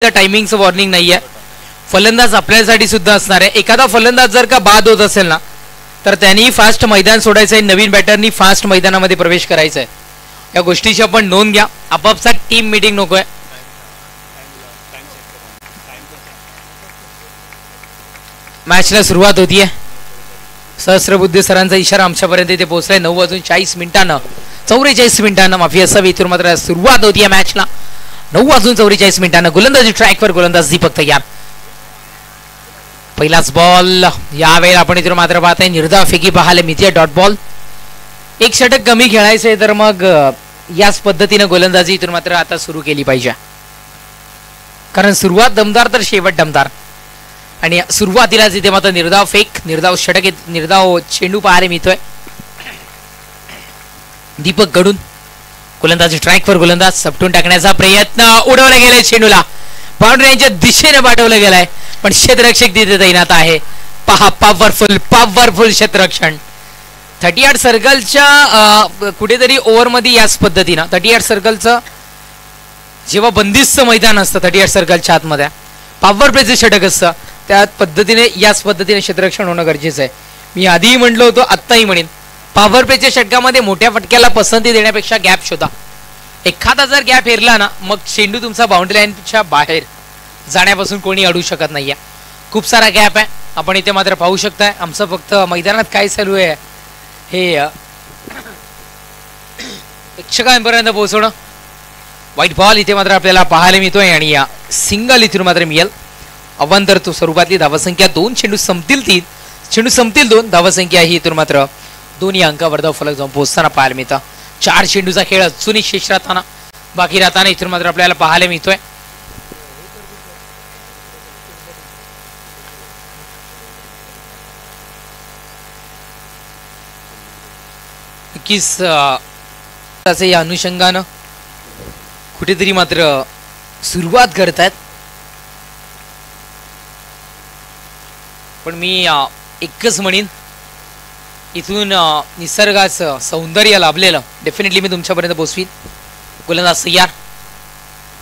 टायमिंगचं warning नाहीये. फलंदाज आपल्यासाठी सुद्धा असणार आहे. एखादा फलंदाज जर का बाद होत असेल ना तर त्यांनी फास्ट मैदान सोडायचं आहे. नवीन बॅटरनी फास्ट मैदानामध्ये प्रवेश करायचा आहे. या गोष्टीची आपण नोंद घ्या. आपापसात टीम मीटिंग नकोय. मॅचला सुरुवात होतीये. सहस्रबुद्धे सरांचा इशारा आमच्यापर्यंत इथे पोहोचलाय. 9:40 44 मिनिटांना माफी असावी. इथून मात्र सुरुवात होतीये मॅचला. 9:44 गोलंदाजी ट्रॅकवर गोलंदाज दीपक तयार. पहिलाच बॉल. यावेळेला आपण इथून मात्र पाहताय निर्धाव फेकी पाहायला मिळते. Dot ball. एक षटक कमी खेळायचंय तर मग याच पद्धतीने गोलंदाजी इथून मात्र आता सुरू केली पाहिजे. कारण सुरुवात दमदार तर शेवट दमदार. आणि सुरुवातीलाच इथे मात्र निर्धाव फेक, निर्धाव षटक, निर्धाव चेंडू पाहायला मिळतोय. दीपक कडून गोलंदाजी ट्रॅकवर गोलंदाज सपटून टाकण्याचा प्रयत्न. उडवला गेलाय चेंडूला. बाउंड्रीच्या दिशेने पाठवलं गेलाय पण क्षेत्ररक्षक तिथे तैनात आहे. पहा पॉवरफुल क्षेत्ररक्षण. 38 सर्कलच्या कुठेतरी ओव्हरमध्ये याच पद्धतीनं 38 सर्कलचं जेव्हा बंदिस्त मैदान असतं 38 सर्कलच्या आतमध्ये पॉवर प्लेचं षटक असतं त्या पद्धतीने याच पद्धतीने क्षेत्ररक्षण होणं गरजेचं आहे. मी आधीही म्हटलं होतं आत्ताही म्हणेन पॉवर प्लेच्या षटकामध्ये मोठ्या फटक्याला पसंती देण्यापेक्षा गॅप शोधा. एखादा जर गॅप हेरला ना मग चेंडू तुमचा बाउंड्री लाईनच्या बाहेर जाण्यापासून कोणी अडू शकत नाहीये. खूप सारा गॅप आहे. आपण इथे मात्र पाहू शकताय. आमचं फक्त मैदानात काय चालू आहे हे प्रेक्षकांपर्यंत पोहोचवणं. व्हाईट बॉल इथे मात्र आपल्याला पाहायला मिळतोय आणि या सिंगल इथून मात्र मिळेल. अवांतर तो स्वरूपातली धावसंख्या 2. चेंडू संपतील 3. चेंडू संपतील 2. धावसंख्या ही इथून मात्र 2 या अंकावर धाव फलक जाऊन पोहोचताना पाहायला मिळतं. 4 चेंडूचा खेळ अजूनही शेष राहताना बाकी राहताना इथून मात्र आपल्याला पाहायला मिळतोय. नक्कीच या अनुषंगानं कुठेतरी मात्र सुरुवात करतायत. पण मी एकच म्हणेन इथून निसर्गाचं सौंदर्य लाभलेलं डेफिनेटली मी तुमच्यापर्यंत पोहोचवीन. गोलंदाज तयार.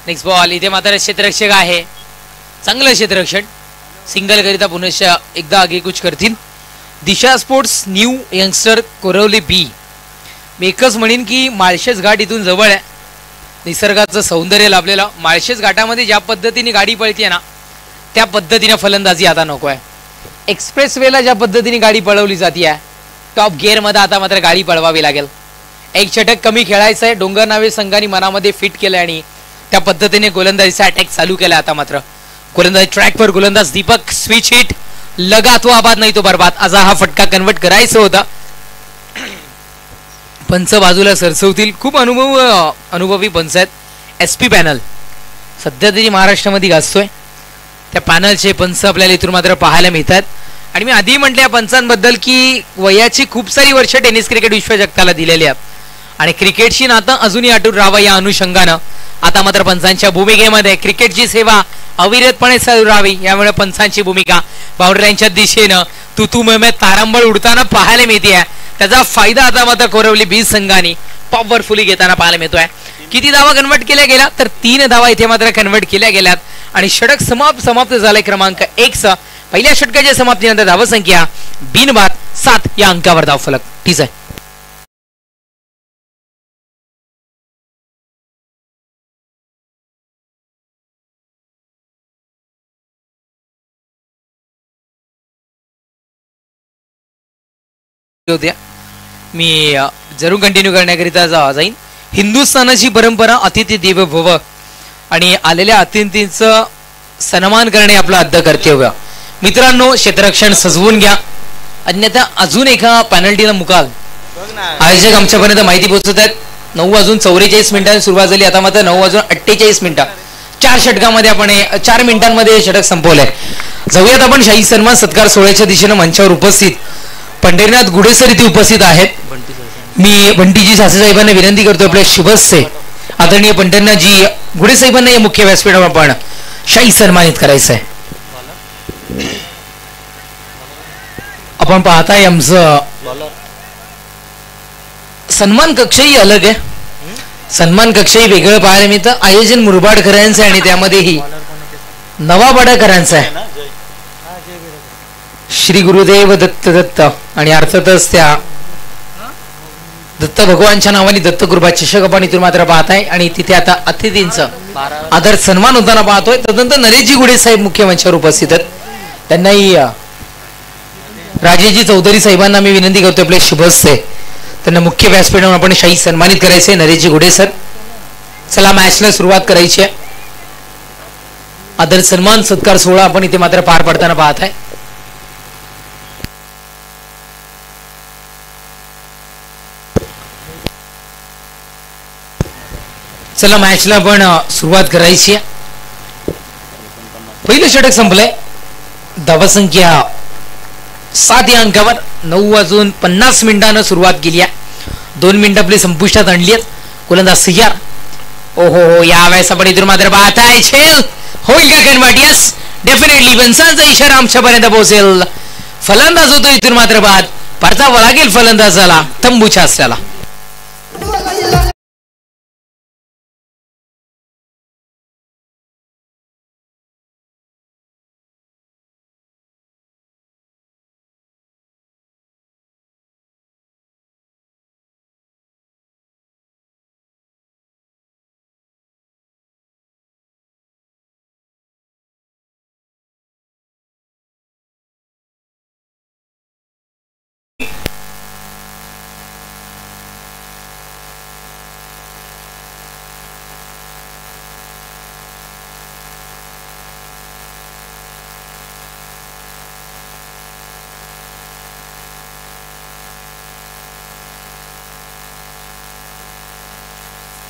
Next ball. इथे मात्र क्षेत्ररक्षक आहे. चांगलं क्षेत्ररक्षण. सिंगल करिता पुन्हा एकदा आगेकूच करतील. दिशा स्पोर्ट्स न्यू यंगस्टर कोरवली बी. मी एकच म्हणेन की माळशेज घाट इथून जवळ आहे. निसर्गाचं सौंदर्य लाभलेलं. माळशेज घाटामध्ये ज्या पद्धतीने गाडी पळतीये ना त्या पद्धतीने फलंदाजी आता नको आहे. एक्सप्रेस वेला ज्या पद्धतीने गाडी पळवली जाते टॉप गिअर मध्ये आता मात्र गाडी पळवावी लागेल. एक षटक कमी खेळायचं आहे. डोंगर नावे संघाने मनामध्ये फिट केलं आणि त्या पद्धतीने गोलंदाजीचा अटॅक चालू केला. आता मात्र गोलंदाजी ट्रॅकवर गोलंदाज दीपक. Switch hit. लगा तो आबाद नाही तो बरबाद. आज हा फटका कन्वर्ट करायचा होता. पंच बाजूला सरसवतील. खूप अनुभवी पंच आहेत. SP पॅनल सध्या तरी महाराष्ट्रामध्ये गाजतोय. त्या पॅनलचे पंच आपल्याला इथून मात्र पाहायला मिळतात. आणि मी आधी म्हटलं या पंचांबद्दल की वयाची खूप सारी वर्ष टेनिस क्रिकेट विश्वजगताला दिलेली आहेत आणि क्रिकेटची नातं अजूनही अटूट राहावं या अनुषंगानं आता मात्र पंचांच्या भूमिकेमध्ये क्रिकेटची सेवा अविरतपणे चालू राहावी यामुळे पंचांची भूमिका बाउंड्री लाईनच्या दिशेनं तुतू मेमे तारांबळ उडताना पाहायला मिळते. त्याचा फायदा आता मात्र कोरवली बी संघाने पॉवरफुली घेताना पाहायला मिळतोय. किती धावा कन्वर्ट केल्या गेल्या तर 3 धावा इथे मात्र कन्वर्ट केल्या गेल्यात आणि षटक समाप्त झालाय. क्रमांक 1 पहिल्या षटकाच्या समाप्तीनंतर धावसंख्या बिनबाद 7 या अंकावर धाव फलक. ठीक आहे. मी जरूर कंटिन्यू करण्याकरिता जाईन. हिंदुस्थानाची परंपरा अतिथी देवो भव आणि आलेल्या अतिथींचं सन्मान करणे आपलं आद्य कर्तव्य. मित्रांनो क्षेत्ररक्षण सजवून घ्या अन्यथा अजून एका पॅनल्टीला मुकाल. आयोजक आमच्यापर्यंत माहिती पोहोचत आहेत. 9:44 सुरुवात झाली. आता मात्र 9:48. 4 षटकामध्ये आपण 4 मिनिटांमध्ये षटक संपवलंय. जाऊयात आपण शाही सन्मान सत्कार सोहळ्याच्या दिशेनं मंचावर उपस्थित पंढरीनाथ गुडेसर इथे उपस्थित आहेत. मी बंटीजी साहेबांना विनंती करतो आपल्या शुभस्य आदरणीय पंढरीनाथजी गुडेसाहेबांना या मुख्य व्यासपीठावर आपण शाही सन्मानित करायचं आहे. आपण पाहताय आमचं सन्मान कक्षही अलग आहे. सन्मान कक्षही वेगळं पाहायला मिळतं. आयोजन मुरबाडकर यांचं आणि त्यामध्येही नवा बडाकरांचा आहे. श्री गुरुदेव दत्त दत्त आणि अर्थातच त्या दत्त भगवानच्या नावाने दत्तकृपा चषक आपण इथून मात्र पाहत आहे आणि तिथे आता अतिथींचं आदर सन्मान होताना पाहतोय. तदनंतर नरेशजी गुडे साहेब मुख्य मंचावर उपस्थित आहेत. त्यांनाही राजेशजी चौधरी साहेबांना मी विनंती करतोय आपले शुभस्ते त्यांना मुख्य व्यासपीठावर आपण शाही सन्मानित करायचे. नरेशजी गुडे सर, चला मॅचला सुरुवात करायची आहे. आदर सन्मान सत्कार सोहळा आपण इथे मात्र पार पडताना पाहत आहे. चला मॅचला आपण सुरुवात करायची आहे. पहिलं षटक संपलंय. धावसंख्या 7 या अंकावर. 9:50 सुरुवात केली आहे. 2 मिनिटं आपली संपुष्टात आणली आहेत. गोलंदाज सय्यार. ओहो या वेळेस आपण इथून मात्र पाहत आहे छेल होईल का कन्वर्ट? Yes definitely. बनसांचा इशारा आमच्यापर्यंत पोहोचेल. फलंदाज होतो इथून मात्र बाद. परतावा लागेल फलंदाजाला तंबूच्या असल्याला.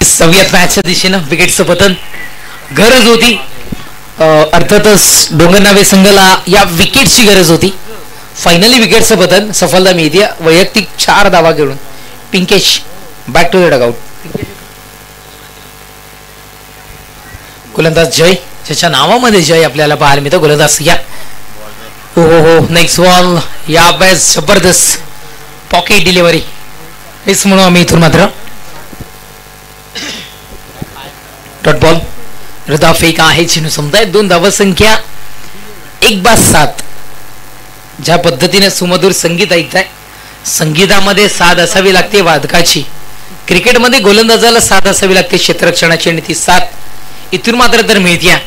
सवयत मॅचच्या दिशेनं विकेटचं पतन गरज होती. अर्थातच डोंगरनावे संघाला या विकेटची गरज होती. फायनली विकेटचं पतन सफलता मिळते. वैयक्तिक 4 धावा घेऊन Pinkesh back to the dugout. गोलंदाज जय, ज्याच्या नावामध्ये जय आपल्याला पाहायला मिळतं. गोलंदाज या हो नेक्स्ट बॉल. या बेस जबरदस्त पॉकेट डिलिव्हरी हेच म्हणून आम्ही इथून मात्र डॉट बॉल. रदा फेक आहे चेंडू समजाय. 2 धावसंख्या 1/7. ज्या पद्धतीने सुमधुर संगीत ऐकताय, संगीतामध्ये साथ असावी लागते वादकाची. क्रिकेटमध्ये गोलंदाजाला साथ असावी लागते क्षेत्ररक्षणाची आणि ती साथ इथून मात्र तर मिळते.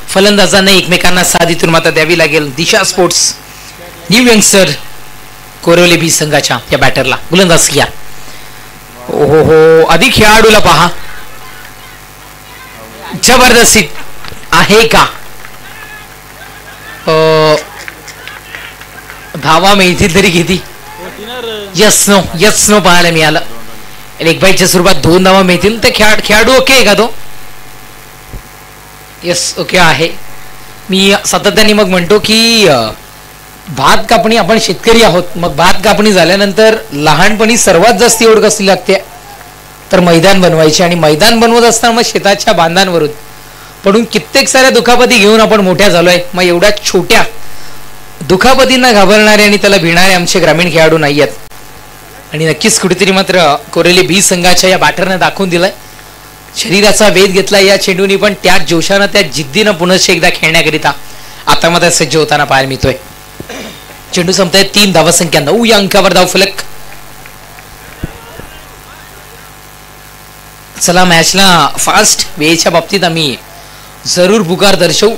फलंदाजांना एकमेकांना साथ इथून मात्र द्यावी लागेल. दिशा स्पोर्ट्स न्यू यंगस्टर कोरोले बी संघाच्या या बॅटरला गोलंदाज या. हो अधिक खेळाडूला पहा. जबरदस्ती आहे का? धावा मिळतील तरी किती? यस नो पाहायला मिळालं. एक बाईच्या स्वरूपात 2 धावा मिळतील. ते खेळाडू ओके आहे का तो? यस ओके आहे. मी सातत्याने मग म्हणतो की भात कापणी, आपण शेतकरी आहोत, मग भात कापणी झाल्यानंतर लहानपणी सर्वात जास्त ओढ कसली लागते तर मैदान बनवायचे. आणि मैदान बनवत असताना मग शेताच्या बांधांवरून पडून कित्येक साऱ्या दुखापती घेऊन आपण मोठ्या झालोय. मग एवढ्या छोट्या दुखापतींना घाबरणारे आणि त्याला भिणारे आमचे ग्रामीण खेळाडू नाही आहेत. आणि नक्कीच कुठेतरी मात्र कोरेले बी संघाच्या या बॅटरने दाखवून दिलाय शरीराचा वेध घेतला या चेंडूनी. पण त्या जोशानं त्या जिद्दीनं पुन्हा एकदा खेळण्याकरिता आता मात्र सज्ज होताना पाहायला मिळतोय. चेंडू संपताय. 3 धावसंख्या. 9 या अंकावर धावफलक. चला मॅचला फास्ट वेळेच्या बाबतीत आम्ही जरूर पुकार दर्शवू.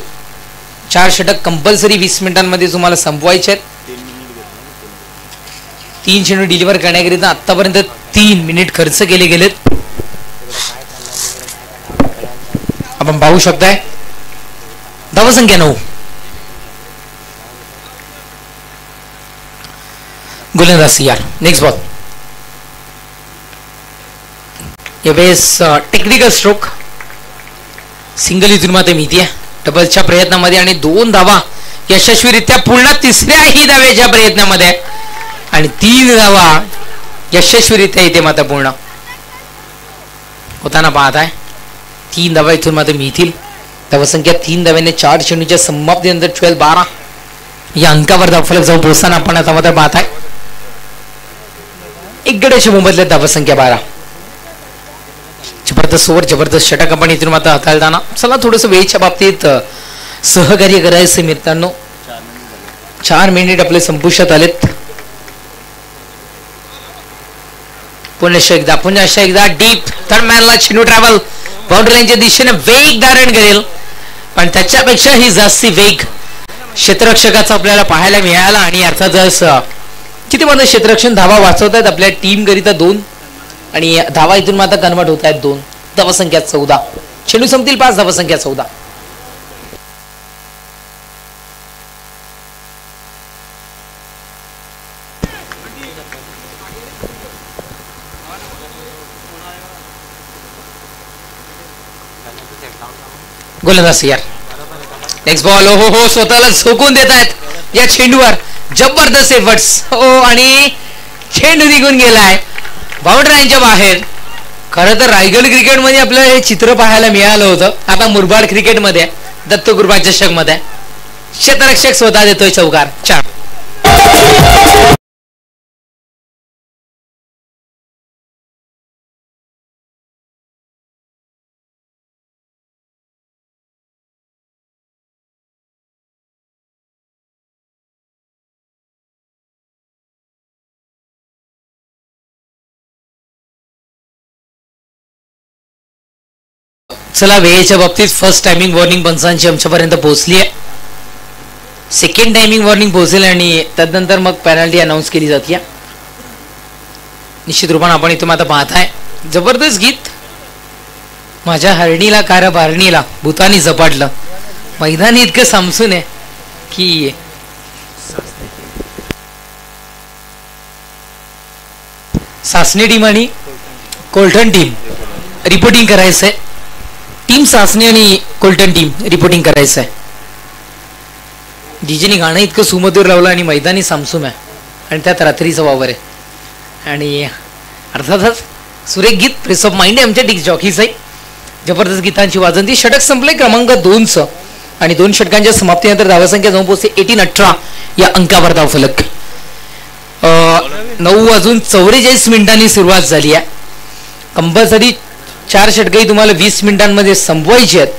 4 षटक कंपल्सरी 20 मिनिटांमध्ये तुम्हाला संपवायचे आहेत. 3 चेंडू डिलिव्हर करण्याकरिता आतापर्यंत 3 मिनिट खर्च केले गेलेत. आपण पाहू शकताय. धावसंख्या 9. गोलंदाज यार. Next ball. यावेळेस टेक्निकल स्ट्रोक सिंगल इथून मात्र मिळते डबलच्या प्रयत्नामध्ये आणि 2 धावा यशस्वीरित्या पूर्ण 3ऱ्याही धावेच्या प्रयत्नामध्ये आणि 3 धावा यशस्वीरित्या इथे मात्र पूर्ण होताना पाहत आहे. 3 धावा इथून मात्र मिळतील. धावसंख्या 3 धाव्याने 4 चेंडूच्या समाप्तीनंतर 12 या अंकावर धावफलक जाऊन पोहोचताना आपण आता मात्र पाहत आहे. 1 गड्याच्या मोबदल्यात धावसंख्या 12. जबरदस्त ओव्हर, जबरदस्त षटक आपण इथून मात्र हाताळताना. चला थोडंसं वेळेच्या बाबतीत सहकार्य करायचे मित्रांनो. 4 मिनिट आपले संपुष्टात आलेत. पुन्हा एकदा डीप थर्ड मॅनला चेंडू ट्रॅव्हल बाउंड्री लाईनच्या दिशेने वेग धारण करेल, पण त्याच्यापेक्षाही जास्ती वेग क्षेत्ररक्षकाचा आपल्याला पाहायला मिळाला. आणि अर्थातच किती मध्ये क्षेत्ररक्षण धावा वाचवत आहेत आपल्या टीम करिता 2 आणि धावा इथून मात्र कन्वर्ट होत आहेत 2. धावसंख्या 14. चेंडू संपतील 5. धावसंख्या 14. गोलंदाज यार नेक्स्ट बॉल. हो स्वतःला झोकून देत आहेत या चेंडूवर. जबरदस्त एफर्ट्स. हो आणि चेंडू निघून गेलाय बाउंड्री लाईनच्या बाहेर. खरं तर रायगड क्रिकेटमध्ये आपल्याला हे चित्र पाहायला मिळालं होतं. आता मुरबाड क्रिकेटमध्ये दत्तगुरुबा चषक मध्ये क्षेत्ररक्षक स्वतः देतोय चौकार. 4. चला वेळेच्या बाबतीत फर्स्ट टायमिंग वॉर्निंग पंचांची आमच्यापर्यंत पोहोचली आहे. सेकंड टायमिंग वॉर्निंग पोहोचेल आणि त्यानंतर मग पेनल्टी अनाऊन्स केली जाते. निश्चित रूपाने आपण इथून आता पाहताय जबरदस्त गीत. माझ्या हरणीला कार बारणीला भूतानी झपाटलं. मैदानी इतकं सामसून आहे की सासने टीम आणि कोल्टन टीम रिपोर्टिंग करायचंय. टीम सासने आणि कोल्टन टीम रिपोर्टिंग करायचं आहे. डीजेने गाणं इतकं सुमधुर लावलं आणि मैदानी सामसूम आहे आणि त्यात रात्रीचा वावर आहे आणि अर्थातच सुरेख गीत. प्रेस ऑफ माइंड आहे आमच्या डिस्क जॉकीज आहे. जबरदस्त गीतांची वाजंती. षटक संपले क्रमांक 2चं आणि 2 षटकांच्या समाप्तीनंतर धावसंख्या जाऊन पोहोचते 18-18 या अंकावर धावफलक. 9:44 मिनिटांनी सुरुवात झाली आहे. कंपल्सरी 4 षटकही तुम्हाला 20 मिनिटांमध्ये संपवायची आहेत.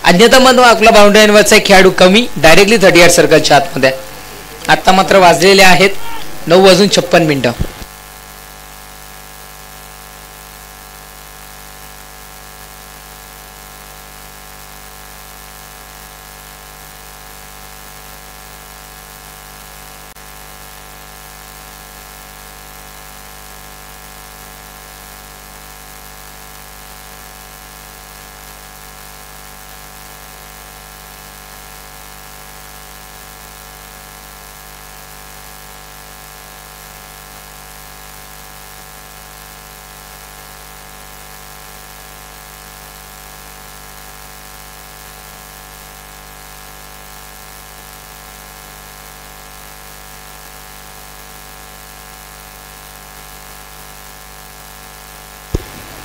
अन्यथा मग आपला बाउंड्रीवरचा खेळाडू कमी डायरेक्टली 38 सर्कलच्या आतमध्ये. आता मात्र वाजलेले आहेत 9:56.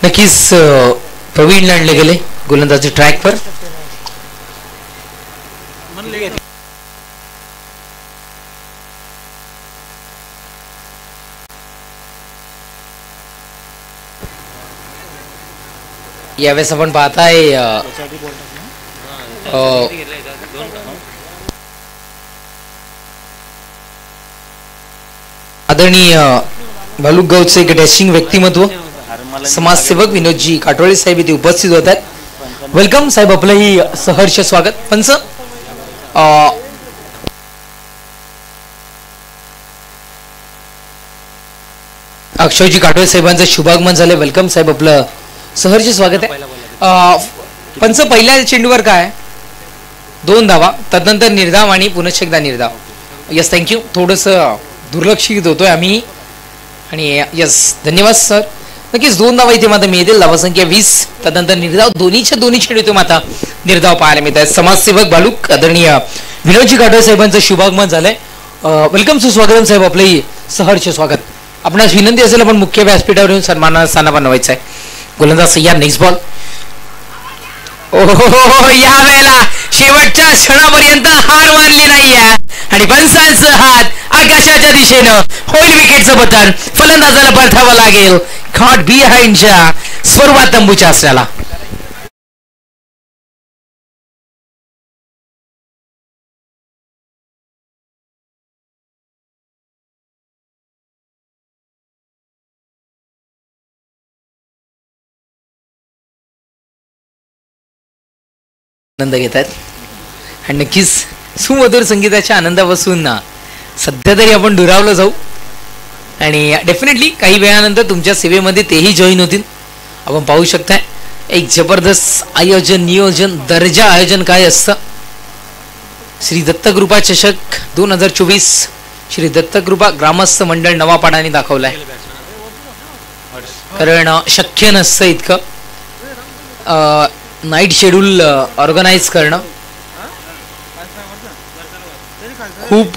नक्कीच प्रवीण आणले गेले गोलंदाजी ट्रॅकवर. यावेळेस आपण पाहताय आदरणीय भालुकगावचे एक डॅशिंग व्यक्तिमत्व समाजसेवक विनोदजी काटोळे साहेब इथे उपस्थित होत आहेत. वेलकम साहेब, आपलंही सहर्ष स्वागत. पंच अक्षयजी काटोळे साहेबांचं शुभागमन झालं. वेलकम साहेब, आपलं सहर्ष स्वागत आहे. पंच पहिल्या चेंडूवर काय 2 धावा, तदनंतर निर्धाव आणि पुनश्च एकदा निर्धाव. Yes thank you. थोडंसं दुर्लक्षित होतोय आम्ही आणि यस धन्यवाद सर. नक्कीच 2 धावा इथे मात्र मिळतील. धावसंख्या 20, तदनंतर निर्धाव. दोन्ही चेंडू इथे मात्र निर्धाव पाहायला मिळत आहे. समाजसेवक भालुक आदरणीय विनोदजी काटोळे साहेबांचं शुभागमन झालंय. वेलकम सुस्वागतम साहेब, आपलंही सहर्ष स्वागत. आपणास विनंती असेल आपण मुख्य व्यासपीठावर येऊन सन्मानाचा स्थान बनवायचं आहे. गोलंदाज सय्यार. Next ball. ओहो, या वेळेला शेवटच्या क्षणापर्यंत हार मानली नाहीये आणि पंचांचा हात आकाशाच्या दिशेनं होईल विकेटचं बटन. फलंदाजाला परतावं लागेल कॉट बिहाइंडच्या स्वरूपात तंबूच्या असल्याला. आनंद घेत आहेत आणि नक्कीच सुमधुर संगीताच्या आनंदापासून ना सध्या तरी आपण दुरावलो जाऊ आणि डेफिनेटली काही वेळानंतर तुमच्या सेवेमध्ये तेही जॉईन होतील. आपण पाहू शकताय एक जबरदस्त आयोजन, नियोजन, दर्जा आयोजन काय असतं. श्री दत्तकृपा चषक 2024 श्री दत्तकृपा ग्रामस्थ मंडळ नवापाडाने दाखवलाय. कारण शक्य नसतं इतकं नाईट शेड्यूल ऑर्गनाइज करणं, खूप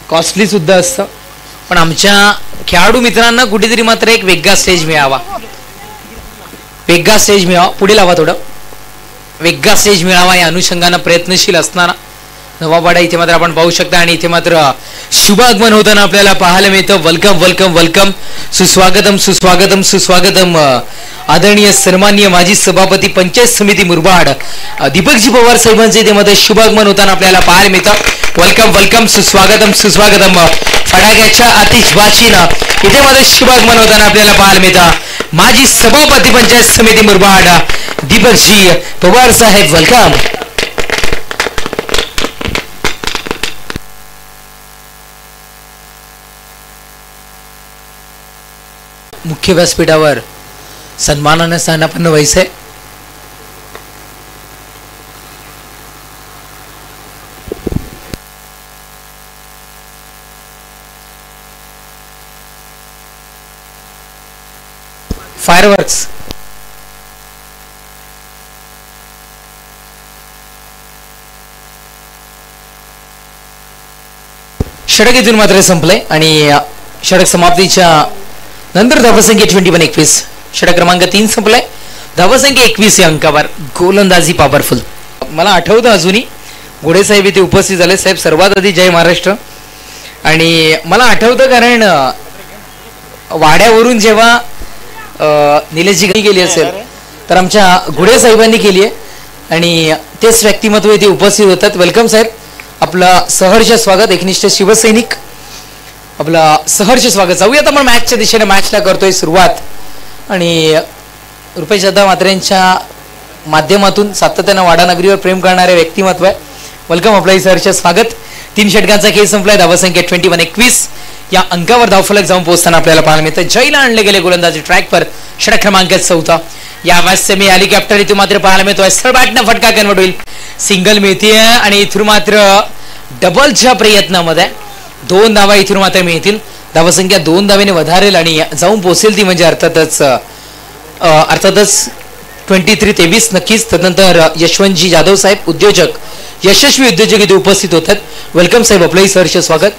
कॉस्टली सुद्धा असतं. पण आमच्या खेळाडू मित्रांना कुठेतरी मात्र एक वेगळा स्टेज मिळावा, वेगळा स्टेज मिळावा. पुढे लावा थोडं. वेगळा स्टेज मिळावा या अनुषंगानं प्रयत्नशील असणारा नवापाडा इथे मात्र आपण पाहू शकता. आणि इथे मात्र शुभ आगमन होताना आपल्याला पाहायला मिळतं. वेलकम वेलकम वेलकम, सुस्वागतम सुस्वागतम सुस्वागतम. आदरणीय सन्माननीय माजी सभापती पंचायत समिती मुरबाड दीपकजी पवार साहेबांचे इथे मध्ये शुभ आगमन होताना आपल्याला पाहायला मिळतं. वेलकम वेलकम, सुस्वागतम सुस्वागतम. फटाक्याच्या आतिषबाजीनं इथे मध्ये शुभ आगमन होताना आपल्याला पाहायला मिळतं. माजी सभापती पंचायत समिती मुरबाड दीपकजी पवार साहेब, वेलकम. मुख्य व्यासपीठावर सन्मानाने स्थानापन्न व्हायचंय. फायरवर्क्स षटक इथून मात्र संपलंय आणि षटक समाप्तीच्या नंतर धावसंख्या 21-21 षटक क्रमांक 3 संपलाय. धावसंख्या 21 या अंकावर गोलंदाजी पॉवरफुल. मला आठवतं अजूनही घोडे साहेब इथे उपस्थित झाले. साहेब सर्वात आधी जय महाराष्ट्र. आणि मला आठवतं कारण वाड्यावरून जेव्हा निलेशजी केली असेल तर आमच्या घोडे साहेबांनी केली आहे आणि तेच व्यक्तिमत्व इथे उपस्थित होतात. वेलकम साहेब, आपलं सहर्ष स्वागत. एकनिष्ठ शिवसैनिक आपला सहर्ष स्वागत. जाऊयात आपण मॅचच्या दिशेने. मॅचला करतोय सुरुवात आणि रुपेश दादा म्हात्रेंच्या माध्यमातून सातत्यानं वाडानगरीवर प्रेम करणारे व्यक्तिमत्व आहे. वेलकम, आपलाही सहर्ष स्वागत. 3 षटकांचा खेळ संपलाय. धावसंख्या 21-21 या अंकावर धावफलक जाऊन पोहोचताना आपल्याला पाहायला मिळतं. जयला आणले गेले गोलंदाजी ट्रॅकवर षटक क्रमांक 4. या मॅच सेमी हेलिकॉप्टर इथून मात्र पाहायला मिळतोय. स्थळ बॅटनं फटका कन्वर्ट होईल, सिंगल मिळते आणि इथून मात्र डबलच्या प्रयत्नामध्ये 2 धावा इथून मात्र मिळतील. धावसंख्या 2 धावेने वधारेल आणि जाऊन पोहोचेल ती म्हणजे अर्थातच 23-23 नक्कीच. तदनंतर यशवंतजी जाधव साहेब उद्योजक, यशस्वी उद्योजक इथे उपस्थित होतात. वेलकम साहेब, आपलंही सहर्ष स्वागत.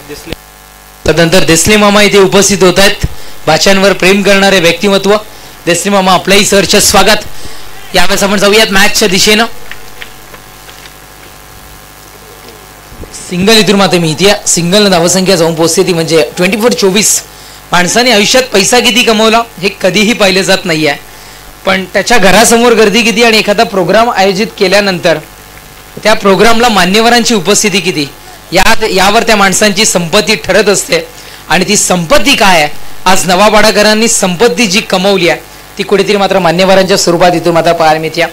तदनंतर देसले मामा इथे उपस्थित होत आहेत. भाषांवर प्रेम करणारे व्यक्तिमत्व देसले मामा, आपलंही सहर्ष स्वागत. यावेळेस आपण जाऊयात मॅचच्या दिशेनं. सिंगल इथून मात्र मिळते. सिंगल धावसंख्या जाऊन पोहोचते ती म्हणजे 24-24. माणसाने आयुष्यात पैसा किती कमवला हे कधीही पाहिलं जात नाहीये, पण त्याच्या घरासमोर गर्दी किती आणि एखादा प्रोग्राम आयोजित केल्यानंतर त्या प्रोग्रामला मान्यवरांची उपस्थिती किती यावर त्या माणसांची संपत्ती ठरत असते. आणि ती संपत्ती काय आहे, आज नवापाडाकरांनी संपत्ती जी कमवली आहे ती कुठेतरी मात्र मान्यवरांच्या स्वरूपात इथून मात्र पाहायला मिळते.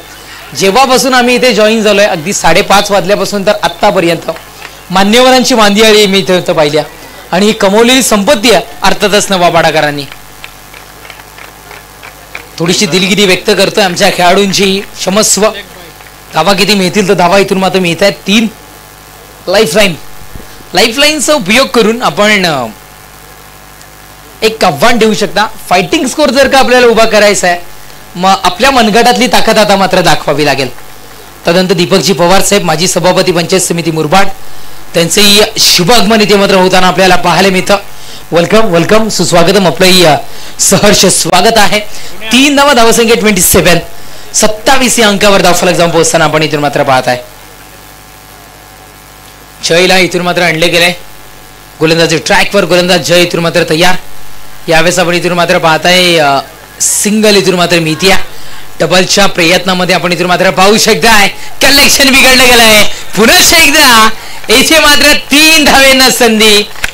जेव्हापासून आम्ही इथे जॉईन झालोय अगदी 5:30 वाजल्यापासून तर आत्तापर्यंत मान्यवरांची मांदियाळी मी इथे पाहिल्या आणि ही कमवलेली संपत्ती आहे अर्थातच नवापाडाकरांनी. थोडीशी दिलगिरी व्यक्त करतोय आमच्या खेळाडूंची क्षमस्व. धावा किती मिळतील तर धावा इथून मात्र मिळत आहेत 3. लाईफलाईनचा उपयोग करून आपण एक आव्हान ठेवू शकता. फायटिंग स्कोर जर का आपल्याला उभा करायचा आहे मग आपल्या मनगटातली ताकद आता मात्र दाखवावी लागेल. तदनंतर दीपकजी पवार साहेब माजी सभापती पंचायत समिती मुरबाड, त्यांचंही शुभ आगमन इथे मात्र होताना आपल्याला पाहायला मिळतं. वेलकम वेलकम, सुस्वागतम, आपलंही सहर्ष स्वागत आहे. 3 धावा, धावसंख्या 27 या अंकावर धावफलक जाऊन पोहोचताना आपण इथून मात्र पाहत आहे. जयला इथून मात्र आणले गेले गोलंदाजी ट्रॅकवर. गोलंदाज जय इथून मात्र तयार. यावेळेस आपण इथून मात्र पाहताय सिंगल इथून मात्र मिळतीया. डबलच्या प्रयत्नामध्ये आपण इथून मात्र पाहू शकताय कलेक्शन बिघडलं गेलंय. पुन्हा एकदा येथे मात्र 3 धावेंना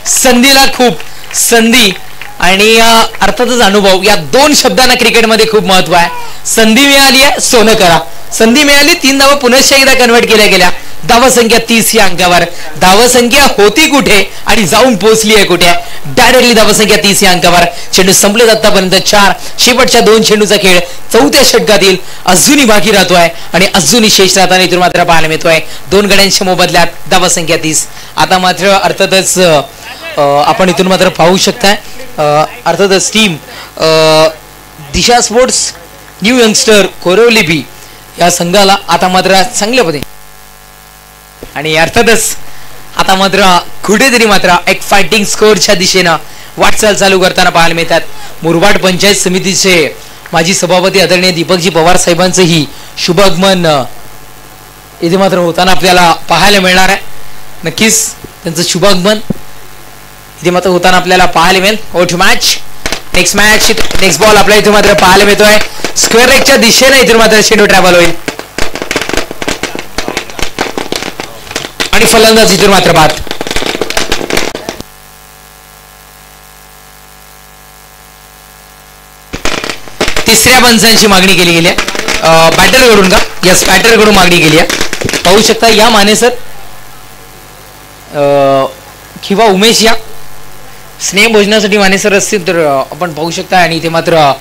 संधीला खूप संधी आणि अर्थातच अनुभव या 2 शब्दांना क्रिकेटमध्ये खूप महत्व आहे. संधी मिळाली आहे, सोनं करा. संधी मिळाली, 3 धावा पुनश्च एकदा कन्वर्ट केल्या गेल्या. धावसंख्या 30 या अंकावर. धावसंख्या होती कुठे आणि जाऊन पोहोचली आहे कुठे? डायरेक्टली धावसंख्या 30 या अंकावर. चेंडू संपलेत आतापर्यंत 4. शेवटच्या 2 चेंडूचा खेळ 4थ्या षटकातील अजूनही बाकी राहतोय आणि अजूनही शेष राहताना इथून मात्र पाहायला मिळतोय. 2 गड्यांच्या मोबदल्यात धावसंख्या 30. आता मात्र अर्थातच आपण इथून मात्र पाहू शकताय अर्थातच टीम दिशा स्पोर्ट्स न्यू यंगस्टर कोरोलिबी या संघाला आता मात्र चांगल्या पद्धतीने आणि अर्थातच आता मात्र कुठेतरी मात्र एक फायटिंग स्कोअरच्या दिशेनं वाटचाल चालू करताना पाहायला मिळतात. मुरबाड पंचायत समितीचे माजी सभापती आदरणीय दीपकजी पवार साहेबांचंही शुभागमन इथे मात्र होताना आपल्याला पाहायला मिळणार आहे. नक्कीच त्यांचं शुभागमन इथे मात्र होताना आपल्याला पाहायला मिळेल. आउट मॅच नेक्स्ट बॉल आपल्या इथे मात्र पाहायला मिळतोय. स्क्वेअर लेगच्या दिशेने इथून मात्र चेंडू ट्रॅव्हल होईल आणि फलंदाज इथून मात्र बाद. तिसऱ्या पंचांची मागणी केली गेली आहे बॅटरकडून का? यस, बॅटरकडून मागणी केली आहे. पाहू शकता या माने सर किंवा उमेश या स्नेह भोजनासाठी मानेसर असतील तर आपण पाहू शकता. आणि इथे मात्र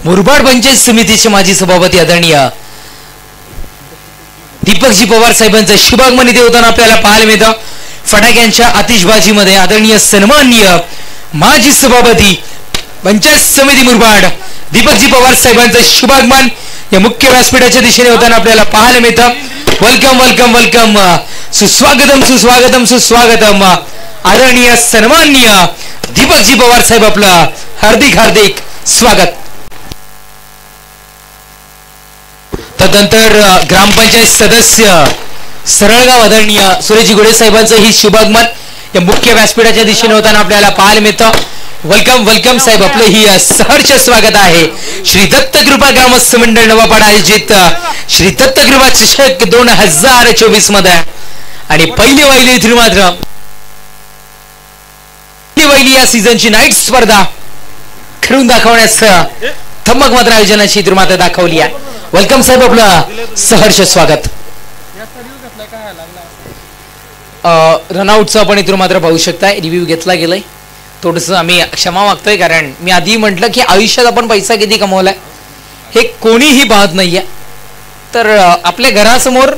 मुरबाड पंचायत समितीचे माजी सभापती आदरणीय दीपकजी पवार साहेबांचं शुभागमन इथे होताना आपल्याला पाहायला मिळतं. फटाक्यांच्या आतिषबाजीमध्ये आदरणीय सन्माननीय माजी सभापती पंचायत समिती मुरबाड दीपकजी पवार साहेबांचं शुभागमन या मुख्य व्यासपीठाच्या दिशेने होताना आपल्याला पाहायला मिळतं. वेलकम वेलकम वेलकम, सुस्वागतम सुस्वागतम सुस्वागतम. आदरणीय सन्माननीय दीपकजी पवार साहेब आपलं हार्दिक हार्दिक स्वागत. तदनंतर ग्रामपंचायत सदस्य सरळगाव आदरणीय सुरेशजी गोडे साहेबांचं ही शुभागमन या मुख्य व्यासपीठाच्या दिशेने होताना आपल्याला पाहायला मिळतं. वेलकम वेलकम साहेब, आपलं ही सहर्ष स्वागत आहे. श्री दत्तकृपा ग्रामस्थ मंडळ नवापाडा आयोजित श्री दत्तकृपा चषक 2024 मध्ये आणि पहिली वहिली इथून मात्र पहिली या सीझनची नाईट स्पर्धा खेळून दाखवण्यास धम्मक मात्र आयोजनाची इथून मात्र दाखवली आहे. वेलकम साहेब, आपलं सहर्ष स्वागत. रनआउटचं आपण इथून मात्र पाहू शकताय. रिव्ह्यू घेतला गेलाय. थोडंसं आम्ही क्षमा मागतोय कारण मी आधी म्हटलं की आयुष्यात आपण पैसा किती कमवलाय हे कोणीही पाहत नाहीये, तर आपल्या घरासमोर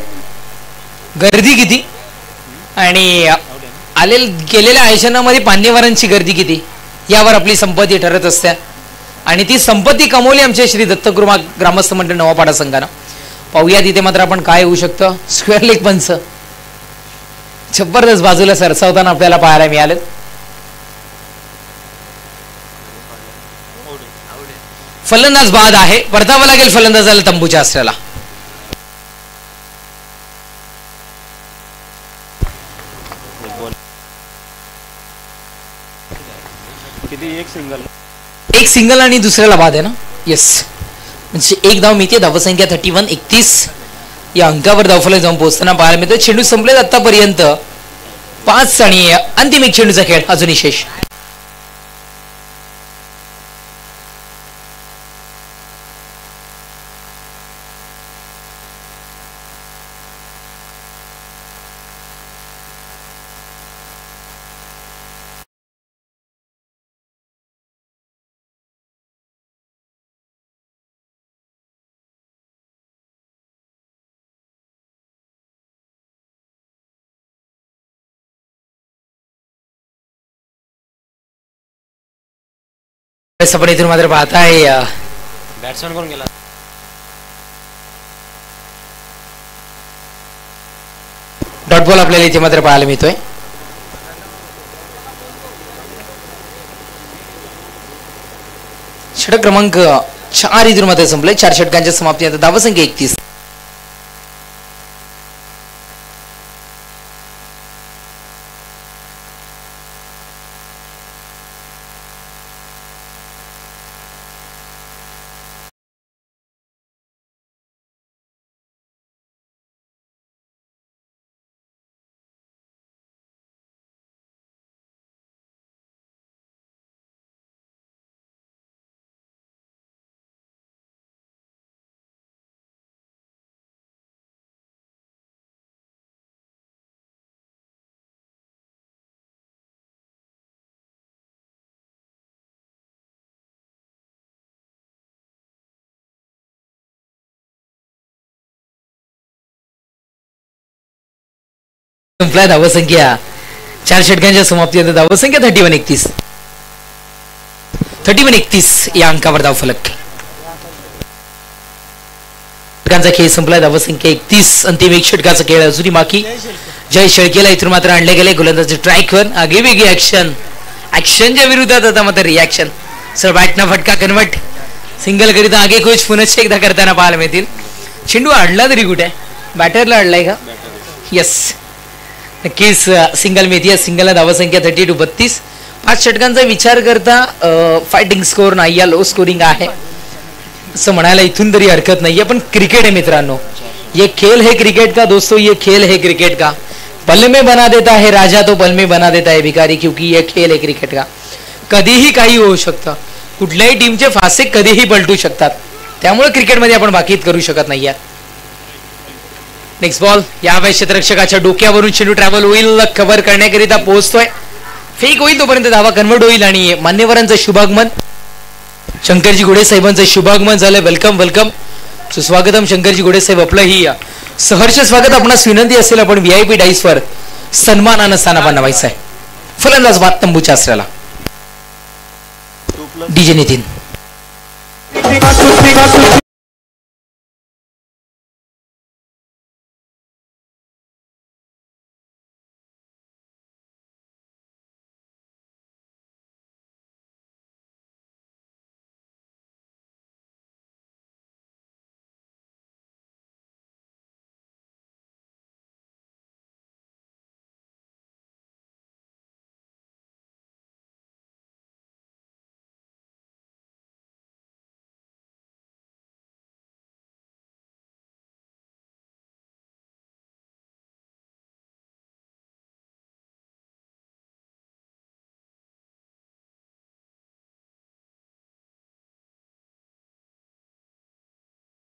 गर्दी किती आणि गेलेल्या आयुष्यामध्ये मान्यवरांची गर्दी किती यावर आपली संपत्ती ठरत असते. आणि ती संपत्ती कमवली आमच्या श्री दत्तकृपा ग्रामस्थ मंडळ नवापाडा संघानं. पाहूया तिथे मात्र आपण काय होऊ शकतं. स्क्वेअर लेग पंच जबरदस्त बाजूला सरसावताना आपल्याला पाहायला मिळालं. फलंदाज बाद आहे. परतावं लागेल फलंदाजाला तंबूच्या आश्रयाला. एक सिंगल आणि दुसऱ्याला बाद आहे ना. येस, म्हणजे एक धाव मिळते. धावसंख्या 31 या अंकावर धावफलक जाऊन पोहोचताना पाहायला मिळतं. चेंडू संपलेत आतापर्यंत 5 आणि अंतिम एक चेंडूचा खेळ अजूनही शेष. आपण इथून मात्र पाहताय बॅट्समॅन कोण गेला. डॉट बॉल आपल्याला इथे मात्र पाहायला मिळतोय. षटक क्रमांक 4 इथून मात्र संपले. 4 षटकांच्या समाप्ती. आता धावसंख्या 31. संपला धावसंख्या 4 षटकांच्या समाप्तीनंतर धावसंख्या 31-31. 31-31 या अंकावर धावफलक. षटकांचा खेळ संपला. धावसंख्या 31. अंतिम 1 षटकाचा खेळ अजूनही बाकी. जय शेळकेला इथून मात्र आणले गेले. गोलंदाजी ट्रायकवर आगीवेगळी ऍक्शनच्या विरोधात आता मात्र रिॲक्शन. सर बॅटना फटका कन्वर्ट. सिंगल करीता आगे कोच पुनश्च एकदा करताना पाहायला मिळतील. चेंडू अडला तरी कुठे बॅटरला अडलाय का? येस, नक्कीच सिंगल मिळते. या सिंगलला धावसंख्या 32-32. 5 षटकांचा विचार करता फायटिंग स्कोर नाही, या लो स्कोरिंग आहे असं म्हणायला इथून तरी हरकत नाहीये. पण क्रिकेट आहे मित्रांनो, ये खेल है क्रिकेट का दोस्तों, ये खेल है क्रिकेट का. पल में बना देता है राजा तो पल में बना देता है भिकारी, क्योंकि ये खेल है क्रिकेट का. कधीही काही होऊ शकतं, कुठल्याही टीमचे फासे कधीही पलटू शकतात. त्यामुळे क्रिकेटमध्ये आपण बाकीत करू शकत नाही. Next ball. यावेळी क्षेत्ररक्षकाच्या डोक्यावरून चेंडू ट्रॅव्हल होईल, कव्हर करण्याकरिता पोहोचतोय. फेक होईल तोपर्यंत धावा कन्वर्ट होईल आणि मान्यवरांचं शुभागमन, शंकरजी घोडे साहेबांचं शुभागमन झालंय. वेलकम वेलकम, सुस्वागतम शंकरजी घोडे साहेब. आपलं ही सहर्ष स्वागत. आपणास विनंती असेल आपण VIP डाईसवर सन्मानानं स्थानापन्न व्हायचं आहे. फलंदाज बाद तंबूच्या आसऱ्याला DJ नितीन.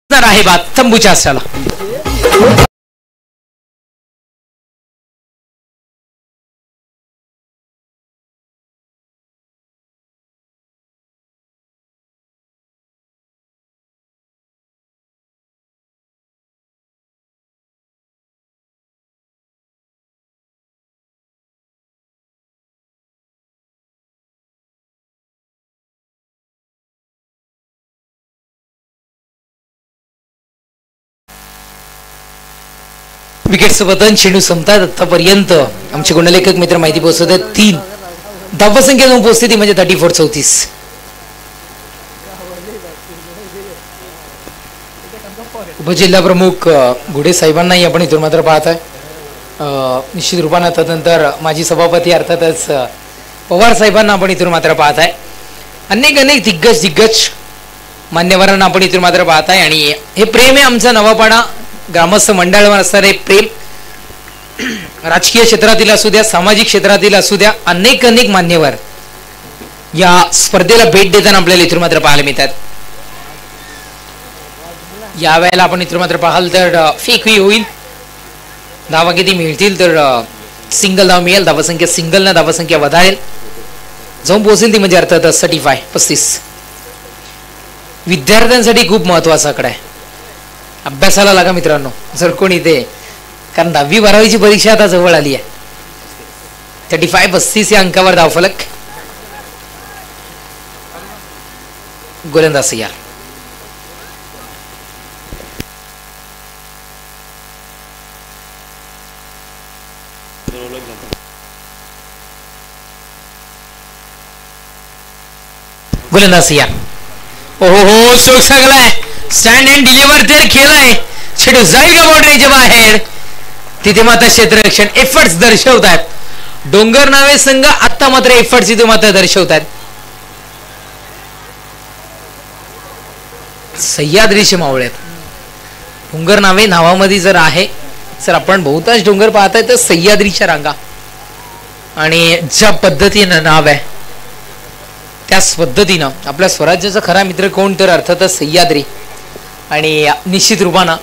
आहे बाद तंबूच्या आसऱ्याला. विकेटचं पतन. चेंडू संपतात. आतापर्यंत आमचे गुणलेखक मित्र माहिती पोहोचवत आहेत. 3 धावसंख्या जाऊन पोहोचते ती म्हणजे 34-34. उपजिल्हा प्रमुख घोडे साहेबांनाही आपण इथून मात्र पाहत आहे. निश्चित रूपानं त्यानंतर माजी सभापती अर्थातच पवार साहेबांना आपण इथून मात्र पाहत आहे. अनेक दिग्गज मान्यवरांना आपण इथून मात्र पाहत आहे. आणि हे प्रेम आहे आमचा नवापाडा ग्रामस्थ मंडळावर असणारे प्रेम. राजकीय क्षेत्रातील असू द्या, सामाजिक क्षेत्रातील असू द्या, अनेक मान्यवर या स्पर्धेला भेट देताना आपल्याला इथून मात्र पाहायला मिळतात. या वेळेला आपण इथून मात्र पाहाल तर फेकही होईल. धावा किती मिळतील तर सिंगल धाव मिळेल. धावसंख्या सिंगलनं धावसंख्या वधारेल, जाऊन पोहोचेल ती म्हणजे अर्थात 35-35. विद्यार्थ्यांसाठी खूप महत्वाचा आकडा आहे. अभ्यासाला लागा मित्रांनो जर कोणी ते, कारण 10वी-12वीची परीक्षा आता जवळ आली आहे. 35-35 या अंकावर धावफलक. गोलंदाज तयार. गोलंदाज तयार. ओहो, स्ट्रोक सगळाय. स्टँड अँड डिलिव्हर तर केलाय. चेंडू जाईल का बाउंड्रीच्या बाहेर. तिथे मात्र क्षेत्ररक्षण एफर्ट्स दर्शवतात. डोंगर नावे संघ आता मात्र एफर्ट्स इथे मात्र दर्शवतात. सह्याद्रीचे मावळ्यात डोंगर नावे नावामध्ये जर आहे सर, आपण बहुतांश डोंगर पाहताय तर सह्याद्रीच्या रांगा. आणि ज्या पद्धतीनं नाव आहे त्याच पद्धतीनं आपल्या स्वराज्याचा खरा मित्र कोण तर अर्थातच सह्याद्री. आणि निश्चित रूपानं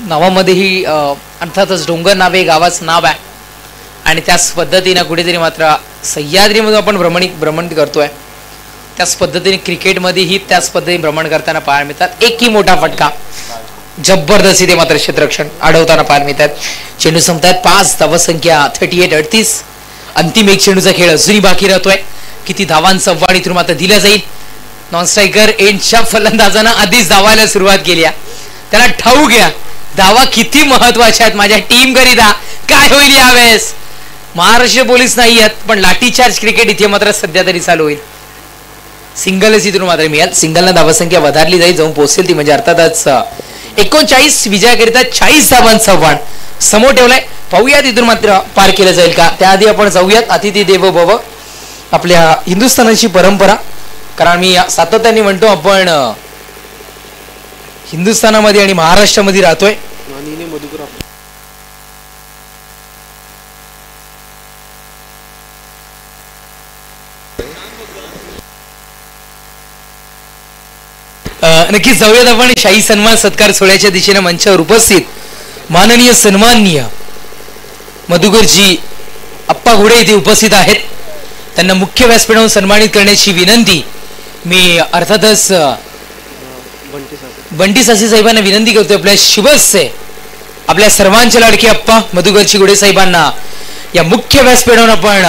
नावामध्येही अर्थातच डोंगर नावे गावाचं नाव आहे. आणि त्याच पद्धतीनं कुठेतरी मात्र सह्याद्रीमधून आपण भ्रमण करतोय. त्याच पद्धतीने क्रिकेटमध्येही त्याच पद्धतीने भ्रमण करताना पाहायला मिळतात. एकही मोठा फटका जबरदस्त इथे मात्र क्षेत्ररक्षण अडवताना पाहायला मिळतात. चेंडू संपतात 5 धावसंख्या 38-38. अंतिम एक चेंडूचा खेळ अजूनही बाकी राहतोय. किती धावांचा आव्हान इथून मात्र दिला जाईल. नॉन स्ट्रायकर एंडच्या फलंदाजानं आधीच धावायला सुरुवात केली. त्याला ठाऊक घ्या धावा किती महत्वाच्या आहेत माझ्या टीम करिता. काय होईल यावेळेस. महाराष्ट्र पोलीस नाही आहेत पण लाठीचार्ज क्रिकेट इथे मात्र सध्या तरी चालू होईल. सिंगलच इथून मात्र मिळेल. सिंगलना धावसंख्या वधारली जाईल जाऊन पोहोचेल ती म्हणजे अर्थातच 39 विजयाकरिता 40 धावांचं आव्हान समोर ठेवलंय. पाहूयात इथून मात्र पार केलं जाईल का. त्याआधी आपण जाऊयात अतिथी देवो भव आपल्या हिंदुस्थानाची परंपरा. कारण मी सातत्याने म्हणतो आपण हिंदुस्थानामध्ये आणि महाराष्ट्रामध्ये राहतोय. नक्कीच जाऊयात आपण शाही सन्मान सत्कार सोहळ्याच्या दिशेने मंचावर उपस्थित माननीय सन्माननीय मधुकरजी अप्पा घोडे इथे उपस्थित आहेत. त्यांना मुख्य व्यासपीठावर सन्मानित करण्याची विनंती मी अर्थातच बंटी सासी साहेबांना विनंती करतोय. आपल्या शुभस्य आपल्या सर्वांचे लाडके अप्पा मधुकरजी घोडे साहेबांना या मुख्य व्यासपीठावर आपण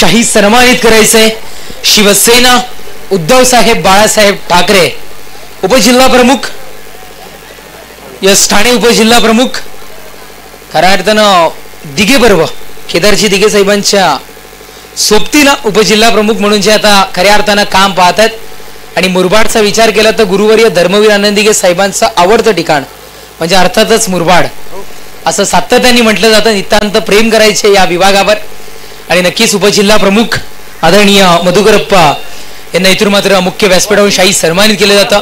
शाही सन्मानित करायचंय. शिवसेना उद्धव साहेब बाळासाहेब ठाकरे उपजिल्हा प्रमुख यस ठाणे उपजिल्हा प्रमुख खऱ्या अर्थानं दिघे पर्व केदारजी दिघे साहेबांच्या सोबतीला उपजिल्हा प्रमुख म्हणून जे आता खऱ्या अर्थानं काम पाहतात. आणि मुरबाडचा विचार केला तर गुरुवर्य धर्मवीर आनंद दिघे साहेबांचं आवडतं ठिकाण म्हणजे अर्थातच मुरबाड असं सातत्याने म्हटलं जातं. नितांत प्रेम करायचे या विभागावर. आणि नक्कीच उपजिल्हा प्रमुख आदरणीय मधुकरप्पा यांना इथून मात्र मुख्य व्यासपीठावर शाही सन्मानित केलं जातं.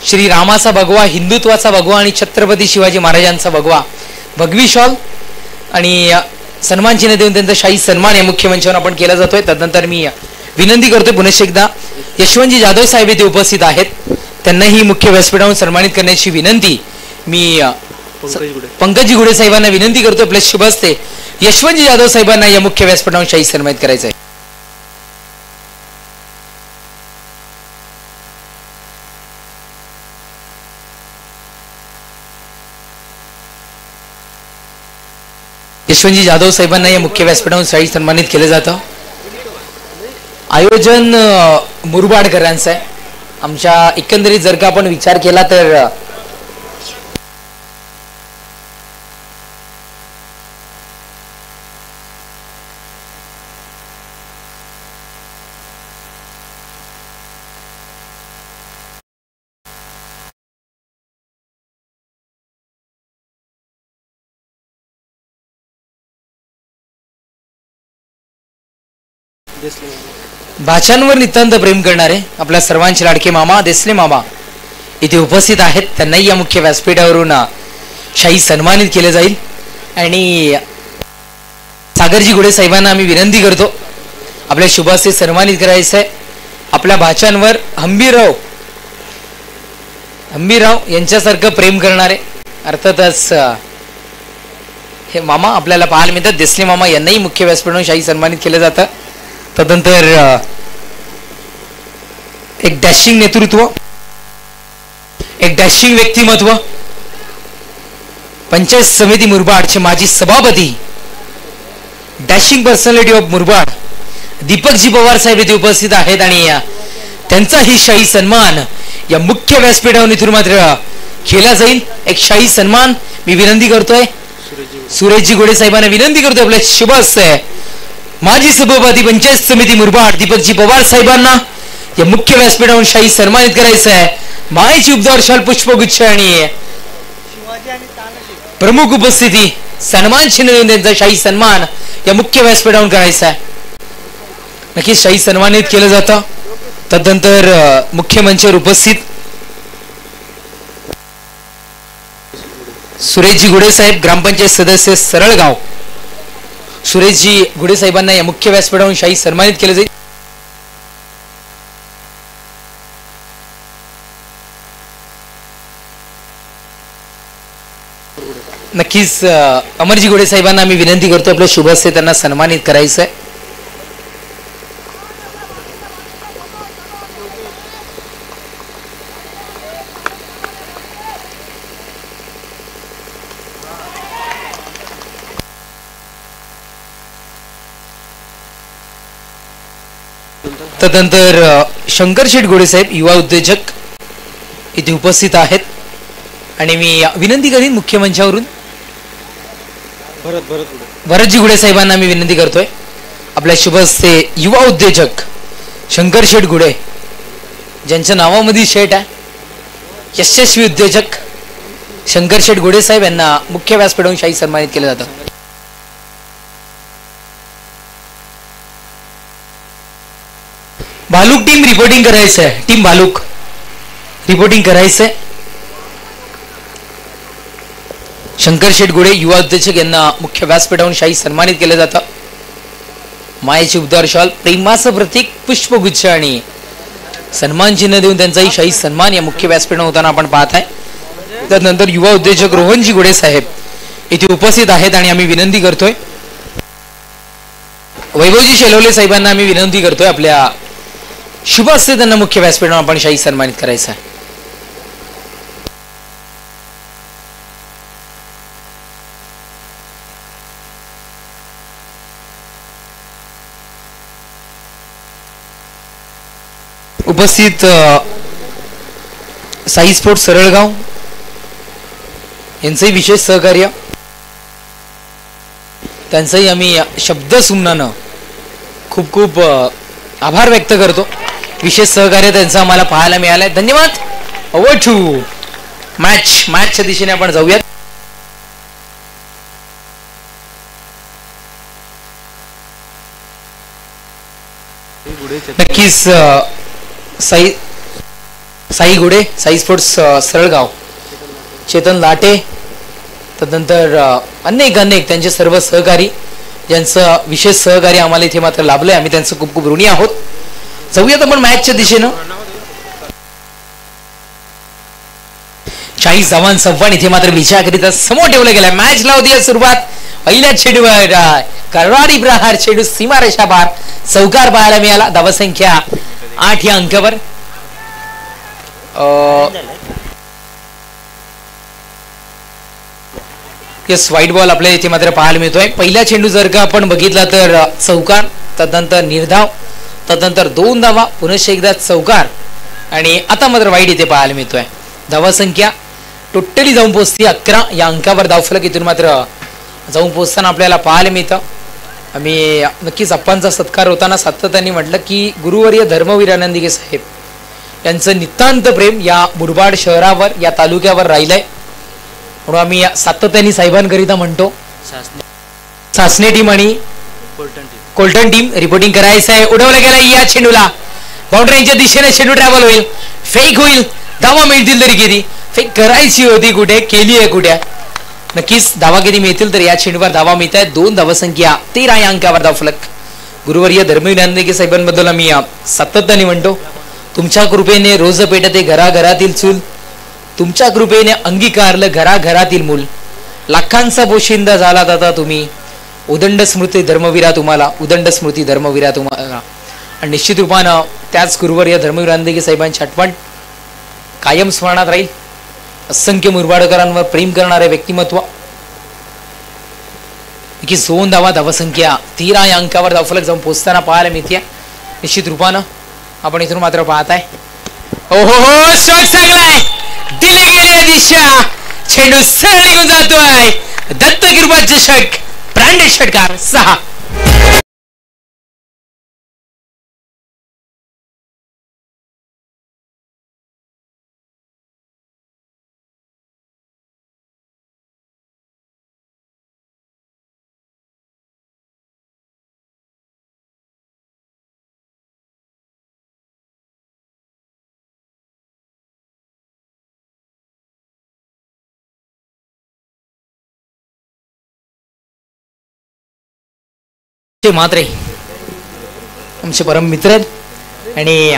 श्री रामाचा भगवा हिंदुत्वाचा भगवा आणि छत्रपती शिवाजी महाराजांचा भगवा भगवी शॉल आणि सन्मान चिन्ह देऊन त्यांचा शाही सन्मान या मुख्य मंचावर आपण केला जातोय. तदनंतर मी विनंती करतोय पुनश्च एकदा यशवंतजी जाधव साहेब इथे उपस्थित आहेत. त्यांनाही मुख्य व्यासपीठावर सन्मानित करण्याची विनंती मी पंकजी घोडे साहेबांना विनंती करतोय. प्लस शुभ असते यशवंतजी जाधव साहेबांना या मुख्य व्यासपीठावर शाही सन्मानित करायचं आहे. यशवंतजी जाधव साहेबांना या मुख्य व्यासपीठावर शाही सन्मानित केलं जातं. आयोजन मुरबाडकरांचं आहे. आमच्या एकंदरीत जर का आपण विचार केला तर भाषांवर नितांत प्रेम करणारे आपल्या सर्वांचे लाडके मामा देसले मामा इथे उपस्थित आहेत. त्यांनाही या मुख्य व्यासपीठावरून शाही सन्मानित केले जाईल. आणि सागरजी घोडे साहेबांना आम्ही विनंती करतो आपल्या शुभास्ते सन्मानित करायचं आहे. आपल्या भाषांवर हंबीरराव यांच्यासारखं प्रेम करणारे अर्थातच हे मामा आपल्याला पाहायला मिळतात. देसले मामा यांनाही मुख्य व्यासपीठावरून शाही सन्मानित केलं जातं. तदनंतर एक डॅशिंग नेतृत्व एक डॅशिंग व्यक्तिमत्व पंचायत समिती मुरबाडचे माजी सभापती dashing personality of Murbad Deepakji Pawar साहेब इथे उपस्थित आहेत. आणि त्यांचाही शाही सन्मान या मुख्य व्यासपीठावर इथून मात्र केला जाईल. एक शाही सन्मान मी विनंती करतोय सुरेशजी घोडे साहेबांना विनंती करतोय आपल्या शुभ असतंय माजी सभापती पंचायत समिती मुरबाड दीपकजी पवार साहेबांना या मुख्य व्यासपीठावरून शाही सन्मानित करायचं आहे. मायेची उपदार शाल पुष्पगुच्छ आणि प्रमुख उपस्थिती सन्मान चिन्ह देऊन त्यांचा शाही सन्मान या मुख्य व्यासपीठावरून करायचा आहे. नक्कीच शाही सन्मानित केलं जातं. तदनंतर मुख्य मंचावर उपस्थित सुरेशजी घोडे साहेब ग्रामपंचायत सदस्य सरळगाव सुरेशजी घोडे साहेबांना या मुख्य व्यासपीठावरून शाही सन्मानित केलं जाईल. नक्कीच अमरजी घोडे साहेबांना आम्ही विनंती करतो आपल्या शुभ हस्ते त्यांना सन्मानित करायचं आहे. तदनंतर शंकर शेठ गोडे साहेब युवा उद्योजक इथे उपस्थित आहेत आणि मी विनंती करीन मुख्य मंचावरून भरतजी गुडे साहेबांना मी विनंती करतोय आपल्या शुभ हस्ते युवा उद्योजक शंकर शेठ गुडे ज्यांच्या नावामध्ये शेठ आहे यशस्वी उद्योजक शंकर शेठ गुडे साहेब यांना मुख्य व्यासपीठावरून शाही सन्मानित केलं जातं. भालूक टीम रिपोर्टिंग करायचं आहे. टीम भालूक रिपोर्टिंग करायचंय. शंकर शेठ गुडे युवा उद्योजक यांना मुख्य व्यासपीठावरून शाही सन्मानित केलं जातं. मायेची उद्धार शाल प्रेमाचं प्रतीक पुष्पगुच्छ आणि सन्मान चिन्ह देऊन त्यांचाही शाही सन्मान या मुख्य व्यासपीठावर होताना आपण पाहत आहे. त्यानंतर युवा उद्योजक रोहनजी गुडे साहेब इथे उपस्थित आहेत आणि आम्ही विनंती करतोय वैभवजी शेलवले साहेबांना आम्ही विनंती करतोय आपल्या शुभ हस्ते त्यांना मुख्य व्यासपीठावर आपण शाही सन्मानित करायचं आहे. उपस्थित साई स्पोर्ट्स सरळगाव यांचंही विशेष सहकार्य त्यांचंही आम्ही शब्द सुमनानं खूप खूप आभार व्यक्त करतो. विशेष सहकार्य त्यांचं आम्हाला पाहायला मिळालंय. धन्यवाद. ओव्हर टू मॅचच्या दिशेने आपण जाऊयात. नक्कीच साई गुडे साई स्पोर्ट्स सरळगाव चेतन लाटे तदनंतर अनेक त्यांचे सर्व सहकारी ज्यांचं विशेष सहकार्य आम्हाला इथे मात्र लाभलंय. आम्ही त्यांचं खूप खूप ऋणी आहोत. जाऊयात आपण मॅचच्या दिशेनं. 40 धावांचा संव्हान इथे मात्र विजयाकरिता समोर ठेवला गेला. मॅच लावते सुरुवात पहिल्या चेंडूवर करवाडी प्रहार चेंडू सीमारेषा पार चौकार पाहायला मिळाला. धावसंख्या 8 या अंकावर. व्हाईट बॉल आपल्याला इथे मात्र पाहायला मिळतोय. पहिला चेंडू जर का आपण बघितला तर चौकार तदनंतर निर्धाव तदनंतर 2 धावा पुनश्च एकदा चौकार आणि आता मात्र वाईट इथे पाहायला मिळतोय. धावसंख्या टोटली जाऊन पोहोचते 11 या अंकावर. धावफलक इथून मात्र जाऊन पोहोचताना आपल्याला पाहायला मिळतं. आम्ही नक्कीच अप्पांचा सत्कार होताना सातत्याने म्हटलं की गुरुवर्य धर्मवीर आनंदिके साहेब यांचं नितांत प्रेम या मुरबाड शहरावर या तालुक्यावर राहिलंय. म्हणून आम्ही सातत्याने साहेबांकरिता म्हणतो सासने टीम आणि कोल्टन टीम रिपोर्टिंग करायचं आहे. उडवला गेला या चेंडूला बाउंड्रीच्या दिशेने चेंडू ट्रॅव्हल होईल. फेक होईल. धावा मिळतील तरी किती. फेक करायची होती कुठे केली आहे कुठे. नक्कीच धावा किती मिळतील तर या चेंडूवर धावा मिळत आहेत. 2 धावसंख्या 13 या अंकावर धावफलक. गुरुवर्य धर्मवीर आनंदिके साहेबांबद्दल आम्ही सातत्याने म्हणतो तुमच्या कृपेने रोज पेटते घराघरातील चूल. तुमच्या कृपेने अंगीकारलं घराघरातील मूल. लाखांचा पोशिंदा झाला दादा तुम्ही. उदंड स्मृती धर्मवीरा तुम्हाला. उदंड स्मृती धर्मवीरा तुम्हाला. आणि निश्चित रूपानं त्याच गुरुवर्य धर्मवीर आनंदिके साहेबांची आठवण कायम स्मरणात राहील. असंख्य मुरबाडकरांवर प्रेम करणारे व्यक्तिमत्व. 2 धावा धावसंख्या 13 या अंकावर धावफलक जाऊन पोहोचताना पाहायला मिळते. निश्चित रूपानं आपण इथून मात्र पाहताय ओहो शॉट चांगलाय दिले गेले दिशा चेंडू सरळ निघून जातोय. दत्त कृपा चषक ब्रँडेड षटकार 6. मात्रे आमचे परम मित्र आहेत आणि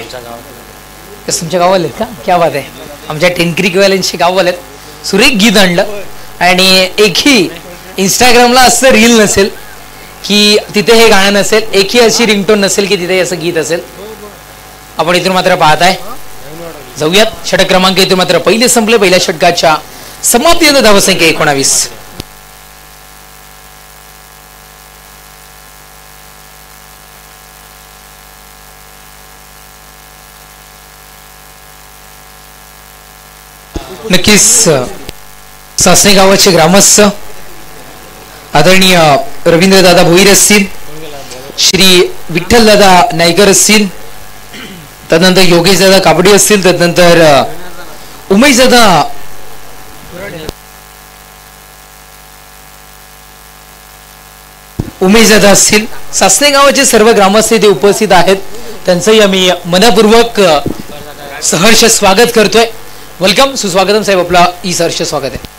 तुमच्या गावाला आहेत का. क्या बात आहे. आमच्या टेनक्रिकवाल्यांचे गाववाले आहेत. सुरेख गीत आणलं आणि एकही इंस्टाग्रामला असं रील नसेल की तिथे हे गाणं नसेल. एकही अशी रिंगटोन नसेल की तिथे असं गीत असेल. आपण इथून मात्र पाहताय. जाऊयात षटक क्रमांक इथून मात्र पहिले संपले. पहिल्या षटकाच्या समाप्ती धावसंख्या 19. नक्कीच सासणे गावाचे ग्रामस्थ आदरणीय रवींद्रदादा भोईर असतील, श्री विठ्ठलदादा नायकर असतील, तदनंतर योगेशदादा कापडी असतील, तदनंतर उमेशदादा असतील, सासणे गावाचे सर्व ग्रामस्थ इथे उपस्थित आहेत. त्यांचंही आम्ही मनपूर्वक सहर्ष स्वागत करतोय. वेलकम, सुस्वागतम साहेब, आपला ई सहर्ष स्वागत आहे.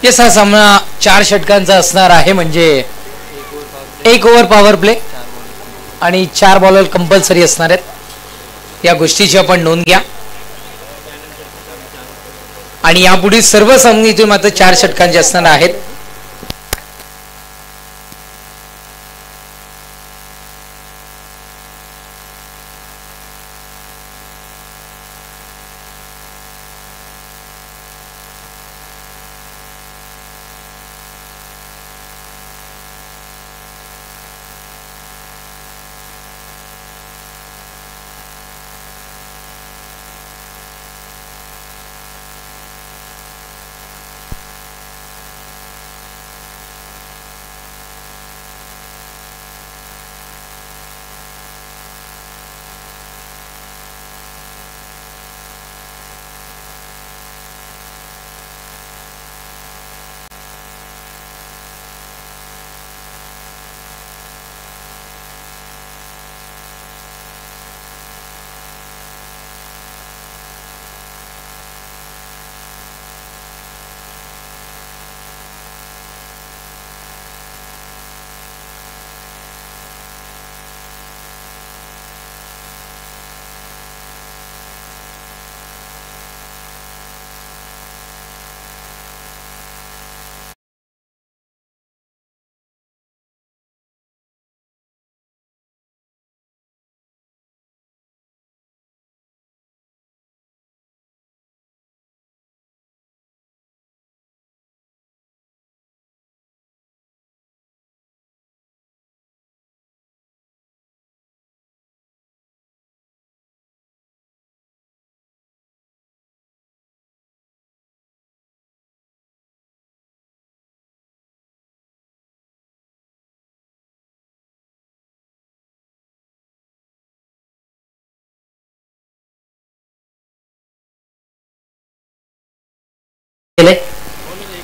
येस, हा सामना 4 षटकांचा असणार आहे. म्हणजे 1 ओव्हर पॉवर प्ले आणि 4 बॉलर कंपल्सरी असणार आहेत. या गोष्टीची आपण नोंद घ्या. आणि यापुढे सर्व सामने मात्र 4 षटकांचे असणार आहेत.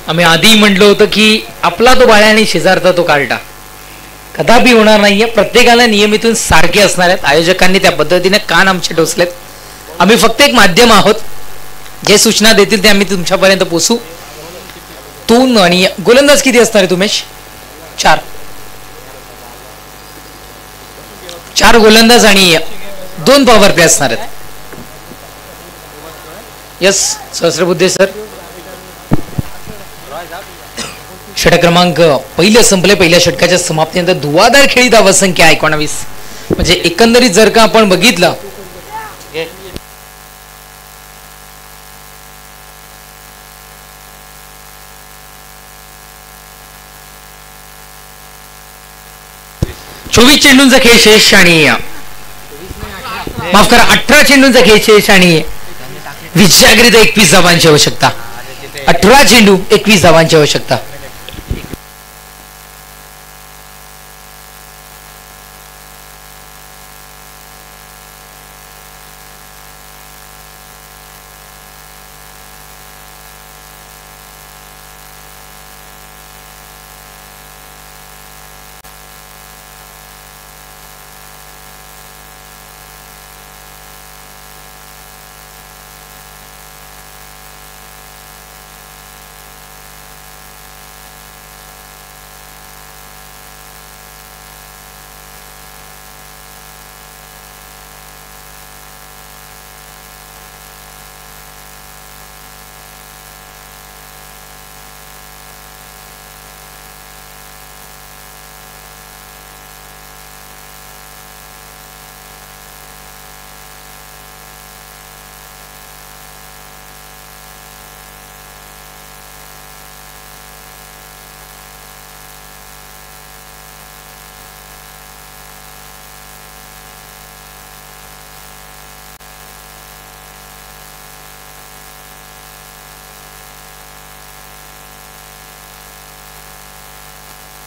आम्ही आधी म्हटलं होतं की आपला तो बाळ्या आणि शेजारचा तो कार्टा कदापि होणार नाहीये. प्रत्येकाला नियमितून सारखे असणार आहेत. आयोजकांनी त्या पद्धतीने कान आमचे टोचलेत. आम्ही फक्त एक माध्यम आहोत. जे सूचना देतील ते आम्ही तुमच्यापर्यंत पोहोचू. 2 आणि गोलंदाज किती असणार आहे उमेश? 4 गोलंदाज आणि 2 पॉवर प्ले असणार आहेत. Yes Sahasrabuddhe sir. षटक क्रमांक पहिले संपले. पहिल्या षटकाच्या समाप्तीनंतर धुवाधार खेळी धावा संख्या 19. म्हणजे एकंदरीत जर का आपण बघितलं चोवीस चेंडूंचा खेळ शेष आणि माफ करा 18 चेंडूंचा खेळ शेष आणि विजयाकरिता 21 धावांची आवश्यकता. 18 चेंडू 21 धावांची आवश्यकता.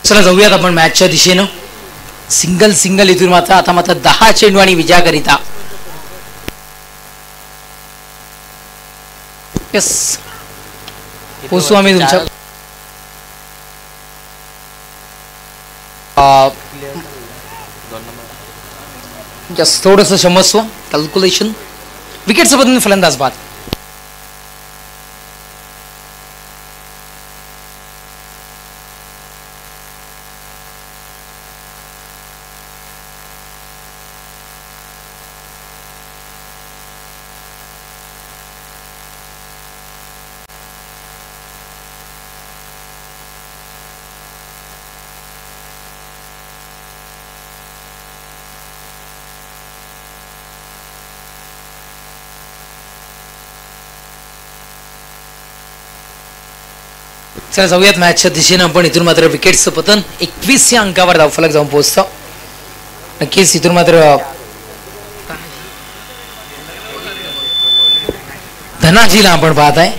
चला जाऊयात आपण मॅचच्या दिशेनं. सिंगल सिंगल इथून मात्र आता मात्र 10 चेंडू आणि विजयाकरिता. यस, पोचू आम्ही तुमच्या जस्ट थोडंसं क्षमस्व कॅल्क्युलेशन. विकेटचं बदलून फलंदाज बाद. चला जाऊयात मॅचच्या दिशेनं आपण. इथून मात्र विकेटचं पतन. 21 या अंकावर धावफलक जाऊन पोहोचतं. नक्कीच इथून मात्र धनाजीला आपण पाहत आहे.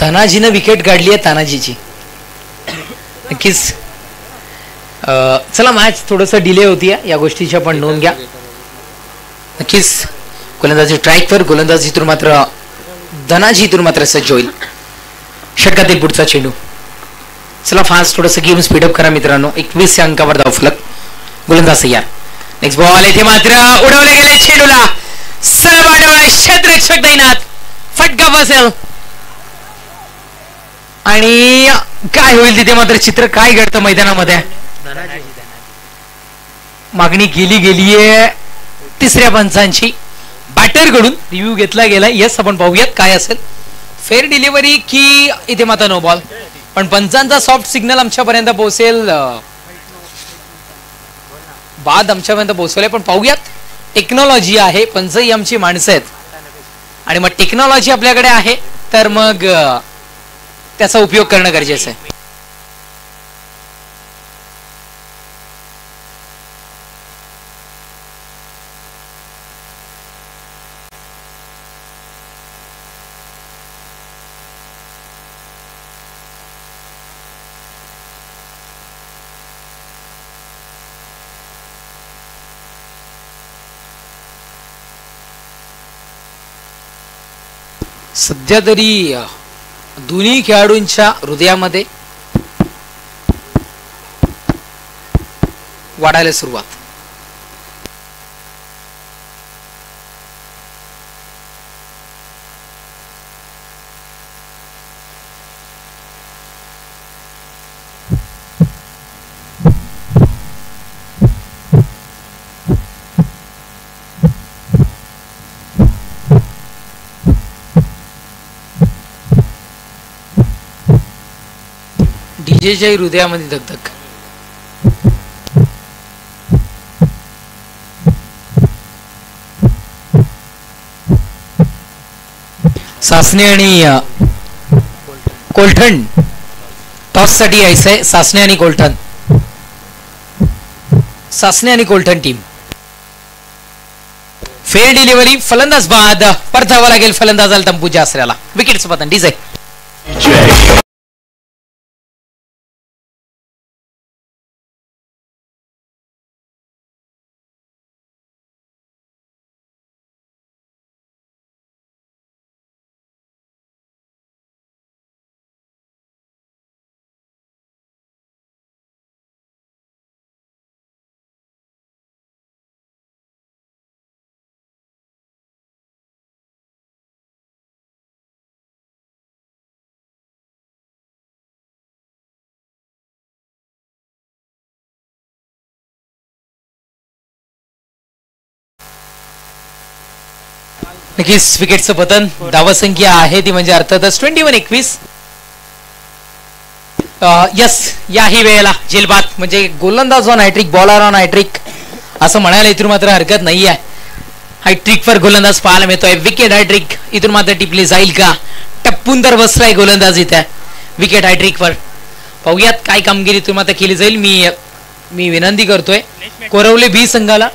धनाजीनं विकेट काढली आहे तानाजीची. नक्कीच चला मॅच थोडंसं डिले होती या गोष्टीची आपण नोंद घ्या. नक्कीच गोलंदाजी ट्रॅकवर. गोलंदाजी इथून मात्र धनाजी इथून मात्र सज्ज होईल. षटकातील पुढचा चेंडू. चला फास्ट थोडंसं गेम स्पीडअप करा मित्रांनो. 21 अंकावर धावफलक. गोलंदाज तयार. Next ball. इथे मात्र उडवले गेले चेंडूला. सरळ क्षेत्ररक्षक दैनात फटका बसेल आणि काय होईल तिथे मात्र चित्र काय घडतं मैदानामध्ये. मागणी गेलीये तिसऱ्या पंचांची. बॅटरकडून रिव्ह्यू घेतला गेला. यस, आपण पाहूयात काय असेल. फेअर डिलिव्हरी की इथे मात्र नो बॉल. पण पंचांचा सॉफ्ट सिग्नल आमच्यापर्यंत पोहोचेल. बाद आमच्यापर्यंत पोहोचवले. पण पाहूयात. टेक्नॉलॉजी आहे. पंचही आमची माणसं आहेत आणि मग टेक्नॉलॉजी आपल्याकडे आहे तर मग त्याचा उपयोग करणं गरजेचं आहे. सध्या तरी दोन्ही खेळाडूंच्या हृदयामध्ये वाढायला सुरुवात. डीजेच्या हृदयामध्ये धगधग. सासने आणि कोल्ठण टॉस साठी यायचंय. सासने आणि कोल्ठण. सासने आणि कोल्ठण टीम. Fair delivery. फलंदाज बाद. परतावा लागेल फलंदाजाला तंबूच्या आसऱ्याला. विकेटचं पतन. डीजे नक्कीच विकेटचं पतन. धावसंख्या आहे ती म्हणजे अर्थातच 21-21. यस, याही वेळेला जेलबाद म्हणजे गोलंदाज on hattrick, bowler on hattrick असं म्हणायला इथून मात्र हरकत नाही आहे. हॅट्रिकवर गोलंदाज पाहायला मिळतोय. विकेट हॅट्रिक इथून मात्र टिपली जाईल का. टप्पून तर बसलाय गोलंदाज इथे विकेट हॅट्रिकवर. पाहूयात काय कामगिरी इथून मात्र केली जाईल. मी विनंती करतोय कोरवले बी संघाला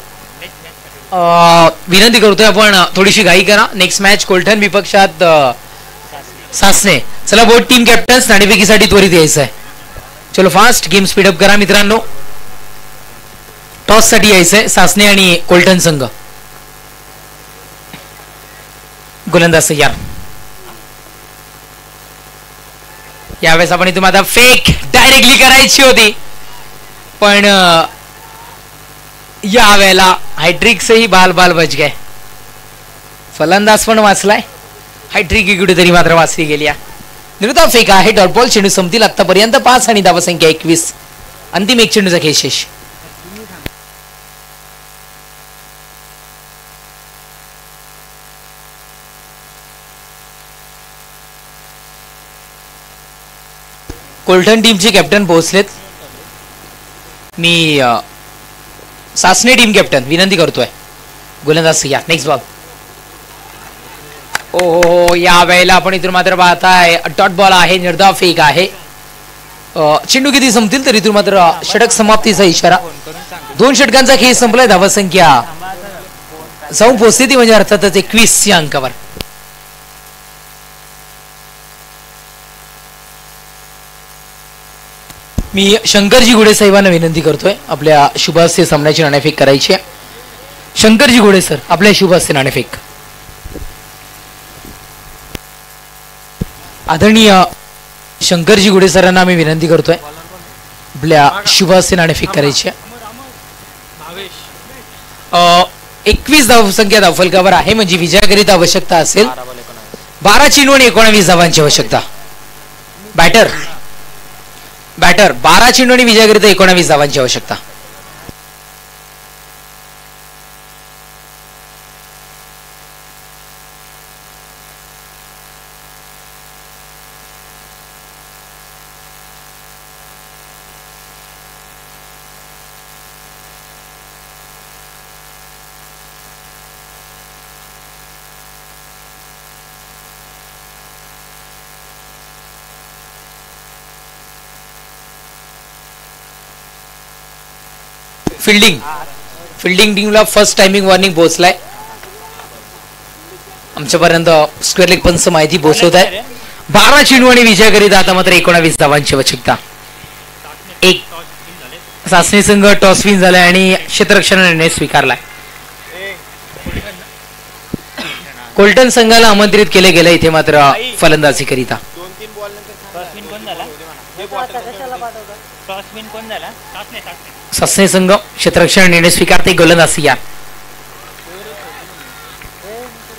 विनंती करतोय आपण थोडीशी घाई करा. Next match कोल्ठण विपक्षात Sasane. चला बोट टीम कॅप्टन्स नाणेफेकीसाठी त्वरित यायचं आहे. चलो फास्ट गेम स्पीडअप करा मित्रांनो. टॉस साठी यायचंय सासने आणि कोल्टन संघ. गोलंदाज तयार. यावेळेस आपण इथून आता फेक डायरेक्टली करायची होती पण यावेळेला हायट्रिक से ही बाल बाल बच गए. फलंदाज पण वाचलाय. हायट्रिक ही कुठेतरी मात्र वाचली गेली. निर्धाव फेक आहे. Dot ball. चेंडू संपतील आतापर्यंत 5 आणि धावसंख्या 21. अंतिम एक चेंडूचा खेळ शेष. कोल्टन टीमचे कॅप्टन पोहोचलेत. मी सासने टीम कॅप्टन विनंती करतोय. गोलंदाज या. Next ball. ओ या वेळेला आपण इथून मात्र पाहताय डॉट बॉल आहे. निर्धाव फेक आहे. चेंडू किती संपतील तर इथून मात्र षटक समाप्तीचा इशारा. 2 षटकांचा खेळ संपलाय. धावसंख्या जाऊन पोहोचते ती म्हणजे अर्थातच 21 या अंकावर. मी शंकरजी घोडे साहेबांना विनंती करतोय आपल्या शुभहस्ते सामन्याची नाणेफेक करायची आहे. शंकरजी घोडे सर आपल्या शुभहस्ते नाणेफेक. आदरणीय शंकरजी घोडे सरांना मी विनंती करतोय आपल्या शुभहस्ते नाणेफेक करायची आहे. 21 धावसंख्या धावफलकावर आहे म्हणजे विजयाकरिता आवश्यकता असेल 12 चेंडू आणि 19 धावांची आवश्यकता. बॅटर 12 चेंडू आणि विजयाकरिता 19 धावांची आवश्यकता. फिल्डिंग टीमला फर्स्ट टायमिंग वॉर्निंग पोहोचलाय. आमच्यापर्यंत स्क्वेअर लेग पंच माहिती पोहोचवत आहे. 12 चेंडू आणि विजयाकरिता आता मात्र 19 धावांची आवश्यकता. एक सासणी संघ टॉस विन झालाय आणि क्षेत्ररक्षण निर्णय स्वीकारलाय. कोल्टन संघाला आमंत्रित केले गेले इथे मात्र फलंदाजी करिता. सासने संघ क्षेत्ररक्षण निर्णय स्वीकारते. गोलंदाज या.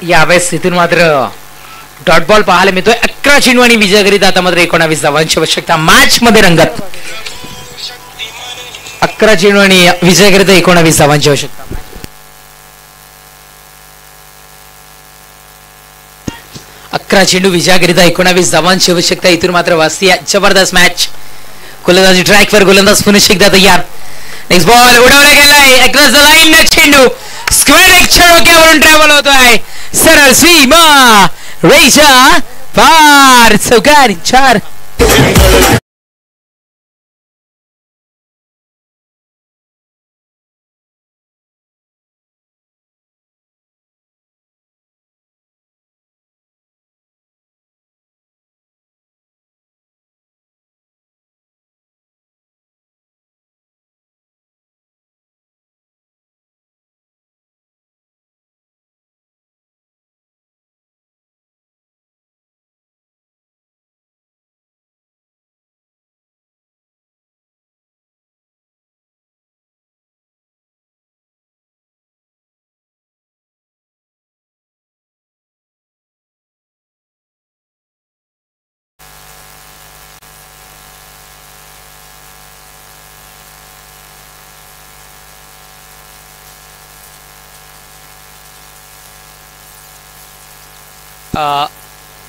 यावेळेस इथून मात्र डॉट बॉल पाहायला मिळतोय. 11 चेंडू आणि विजयाकरिता आता मात्र 19 धावांची आवश्यकता. मॅच मध्ये रंगत 11 चेंडू आणि विजयाकरिता 19 धावांची आवश्यकता. 11 चेंडू विजयाकरिता 19 धावांची आवश्यकता. इथून मात्र वाचती जबरदस्त मॅच. गोलंदाजी ट्रॅकवर. गोलंदाज पुन्हा एकदा तयार. नेक्स्ट बॉल उडवला गेलाय अक्रॉस द लाईन. चेंडू स्क्वेअर एक डोक्यावरून ट्रॅव्हल होतोय. सरळ सीमा रेषा पार. चौकार 4.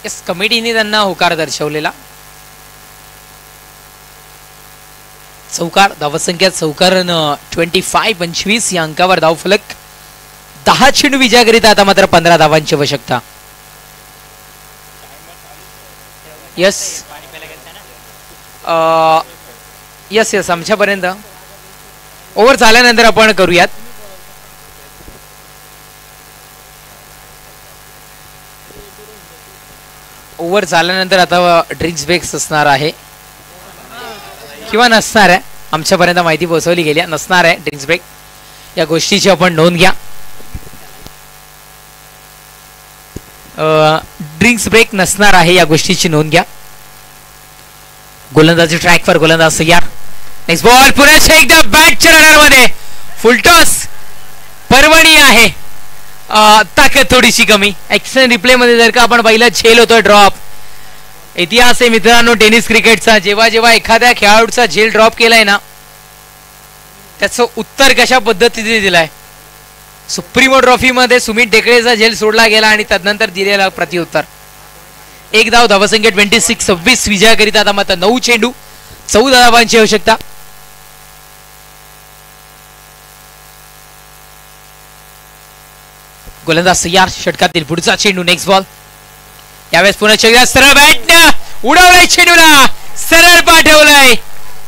यस कमिटीने त्यांना होकार दर्शवलेला. चौकार धावसंख्या चौकार 25 या अंकावर धावफलक. 10 चेंडू विजयाकरिता आता मात्र 15 धावांची आवश्यकता. यस यस यस आमच्यापर्यंत ओव्हर झाल्यानंतर आपण करूयात. ओव्हर झाल्यानंतर आता ड्रिंक्स ब्रेक्स असणार आहे. किंवा नसणार आहे, आमच्यापर्यंत माहिती पोहोचवली गेली नसणार आहे ड्रिंक्स ब्रेक. या गोष्टीची आपण नोंद घ्या. ड्रिंक्स ब्रेक नसणार आहे या गोष्टीची नोंद घ्या. गोलंदाजी ट्रॅक फॉर गोलंदाज तयार. नेक्स्ट बॉल पुन्हा एकदा बॅटच्या रनरमध्ये फुलटॉस. परवणी आहे, ताकद थोडीशी कमी. ऍक्शन रिप्ले मध्ये जर का आपण पहिला झेल होतो ड्रॉप. इतिहास आहे मित्रांनो टेनिस क्रिकेटचा. जेव्हा जेव्हा एखाद्या खेळाडूचा झेल ड्रॉप केलाय ना त्याचं उत्तर कशा पद्धतीने दिलाय. सुप्रीमो ट्रॉफी मध्ये सुमित टेकडेचा झेल सोडला गेला आणि तदनंतर दिलेला प्रत्युत्तर. एक धाव, धावसंख्या 26-26 विजयाकरिता आता मात्र 9 चेंडू 14 धावांची आवश्यकता. गोलंदाज तयार. षटकातील पुढचा चेंडू. Next ball. यावेळेस पुन्हा सरळ बॅटनं उडवलाय चेंडूला, सरळ पाठवलाय.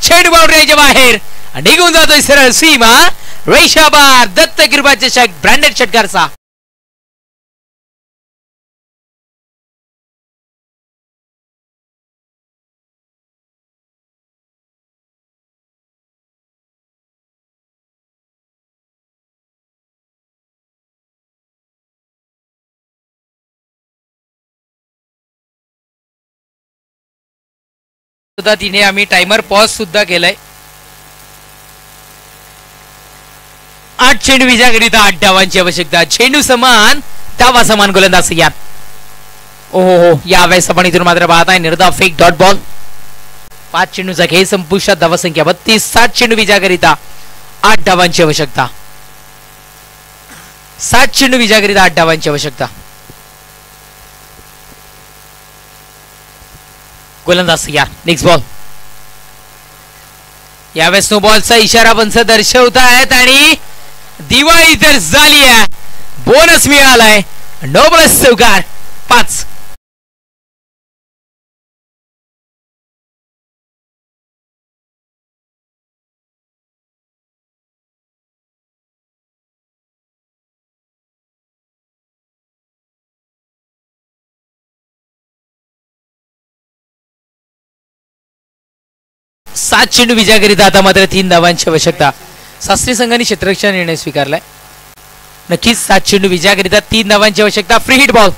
चेंडू बाउंड्रीच्या बाहेर निघून जातोय सरळ सीमा. रेषाबार दत्त कृपा चषक ब्रँडेड षटकारचा. तिने आम्ही टाइमर पॉज सुद्धा केलाय. 8 चेंडू विजयाकरिता 8 धावांची आवश्यकता. चेंडू समान, धावा समान. गोलंदाज तयार. ओहो, यावेळेस आपण इथून मात्र पाहताय निर्धाव फेक डॉट बॉल. 5 चेंडूचा खेळ संपुष्टात. धावसंख्या 32. 7 चेंडू विजयाकरिता 8 धावांची आवश्यकता. 7 चेंडू विजयाकरिता 8 धावांची आवश्यकता. गोलंदाज तयार. Next ball. यावेळेस नो बॉलचा इशारा पंच दर्शवतायत आणि दिवाळी तर झाली आहे. बोनस मिळालाय. नो बॉलस चौकार. 5. सात चेंडू विजयाकरिता आता मात्र 3 धावांची आवश्यकता. शास्त्री संघाने क्षेत्ररक्षण निर्णय स्वीकारलाय. नक्कीच 7 चेंडू विजयाकरिता 3 धावांची आवश्यकता. Free hit ball.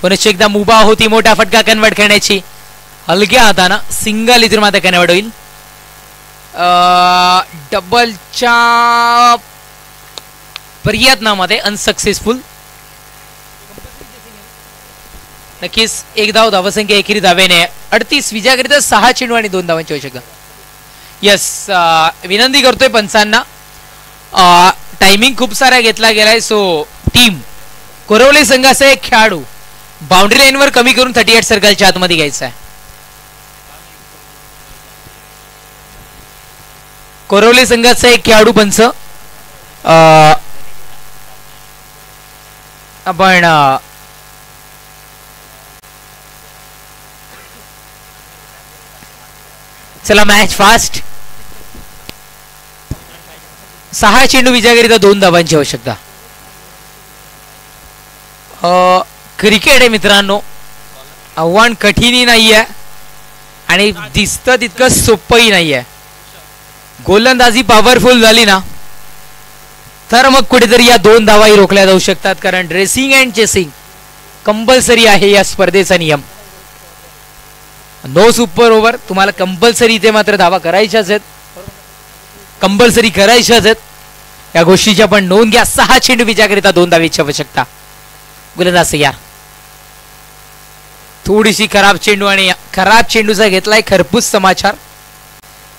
पुनश्च एकदा मुभा होती मोठा फटका कन्वर्ट करण्याची. हलक्या हाताना सिंगल इथून मात्र कन्वर्ट होईल. डबलच्या प्रयत्नामध्ये अनसक्सेसफुल. नक्कीच 1 धाव. धावसंख्या एकेरी धावेने 38 विजयाकरिता 6 चेंडू आणि 2 धावांची आवश्यकता. यस, विनंती करतोय पंचांना. टायमिंग खूप सारा घेतला गेलाय. सो टीम कोरवले संघाचा एक खेळाडू बाउंड्री लाईनवर कमी करून 38 सर्कलच्या आतमध्ये घ्यायचा आहे. कोरवले संघाचा एक खेळाडू पंच आपण चला मॅच फास्ट. 6 चेंडू विजयाकरिता 2 धावांची आवश्यकता. क्रिकेट आहे मित्रांनो, आव्हान कठीणही नाहीये आणि दिसतं तितकं सोपंही नाहीये. गोलंदाजी पॉवरफुल झाली ना तर मग कुठेतरी या 2 धावाही रोखल्या जाऊ शकतात. कारण ड्रेसिंग अँड चेसिंग कंपल्सरी आहे या स्पर्धेचा नियम. No super over. तुम्हाला कंपल्सरी इथे मात्र धावा करायच्याच आहेत. कंपल्सरी करायच्याच आहेत. या गोष्टीची आपण नोंद घ्या. 6 चेंडू विजयाकरिता 2 धावेची आवश्यकता. गोलंदाज तयार. थोडीशी खराब चेंडू आणि खराब चेंडूचा घेतलाय खरपूस समाचार.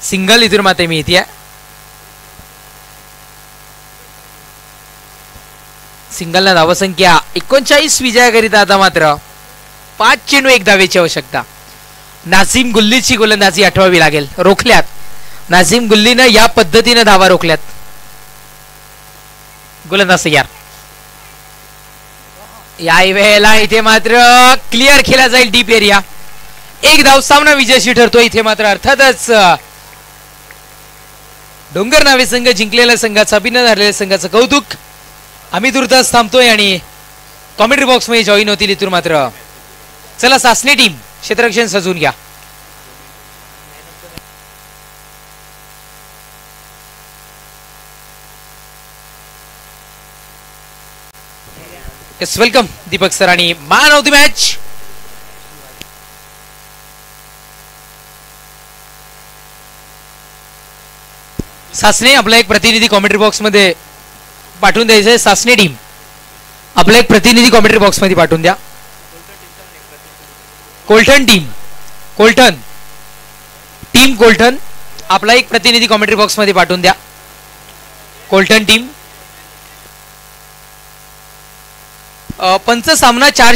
सिंगल इथून मात्र मिळते. सिंगलला धावसंख्या 39 विजयाकरिता आता मात्र 5 चेंडू 1 धावेची आवश्यकता. नाझीम गुल्लीची गोलंदाजी आठवावी लागेल. रोखल्यात नाझीम गुल्लीनं या पद्धतीने धावा रोखल्यात. गोलंदाज तयार. या वेळेला इथे मात्र क्लिअर केला जाईल डीप एरिया. 1 धाव. सामना विजयशी ठरतो. इथे मात्र अर्थातच डोंगर नावे संघ जिंकलेल्या संघाचं अभिनंदन, हरलेल्या संघाचं कौतुक. आम्ही तुर्तास थांबतोय आणि कॉमेंट्री बॉक्स मध्ये जॉईन होतील इथून मात्र. चला सासने टीम क्षेत्ररक्षण सजून घ्या. येस वेलकम दीपक सर आणि man of the match Sasane. आपला एक प्रतिनिधी कॉमेंट्री बॉक्स मध्ये पाठवून द्यायचंय. सासने टीम आपला एक प्रतिनिधी कॉमेंट्री बॉक्स मध्ये पाठवून द्या. Colton team Colton team Colton आपला एक प्रतिनिधी कॉमेंट्री बॉक्स मध्ये पाठवून द्या. कोल्टन टीम पंच सामना 4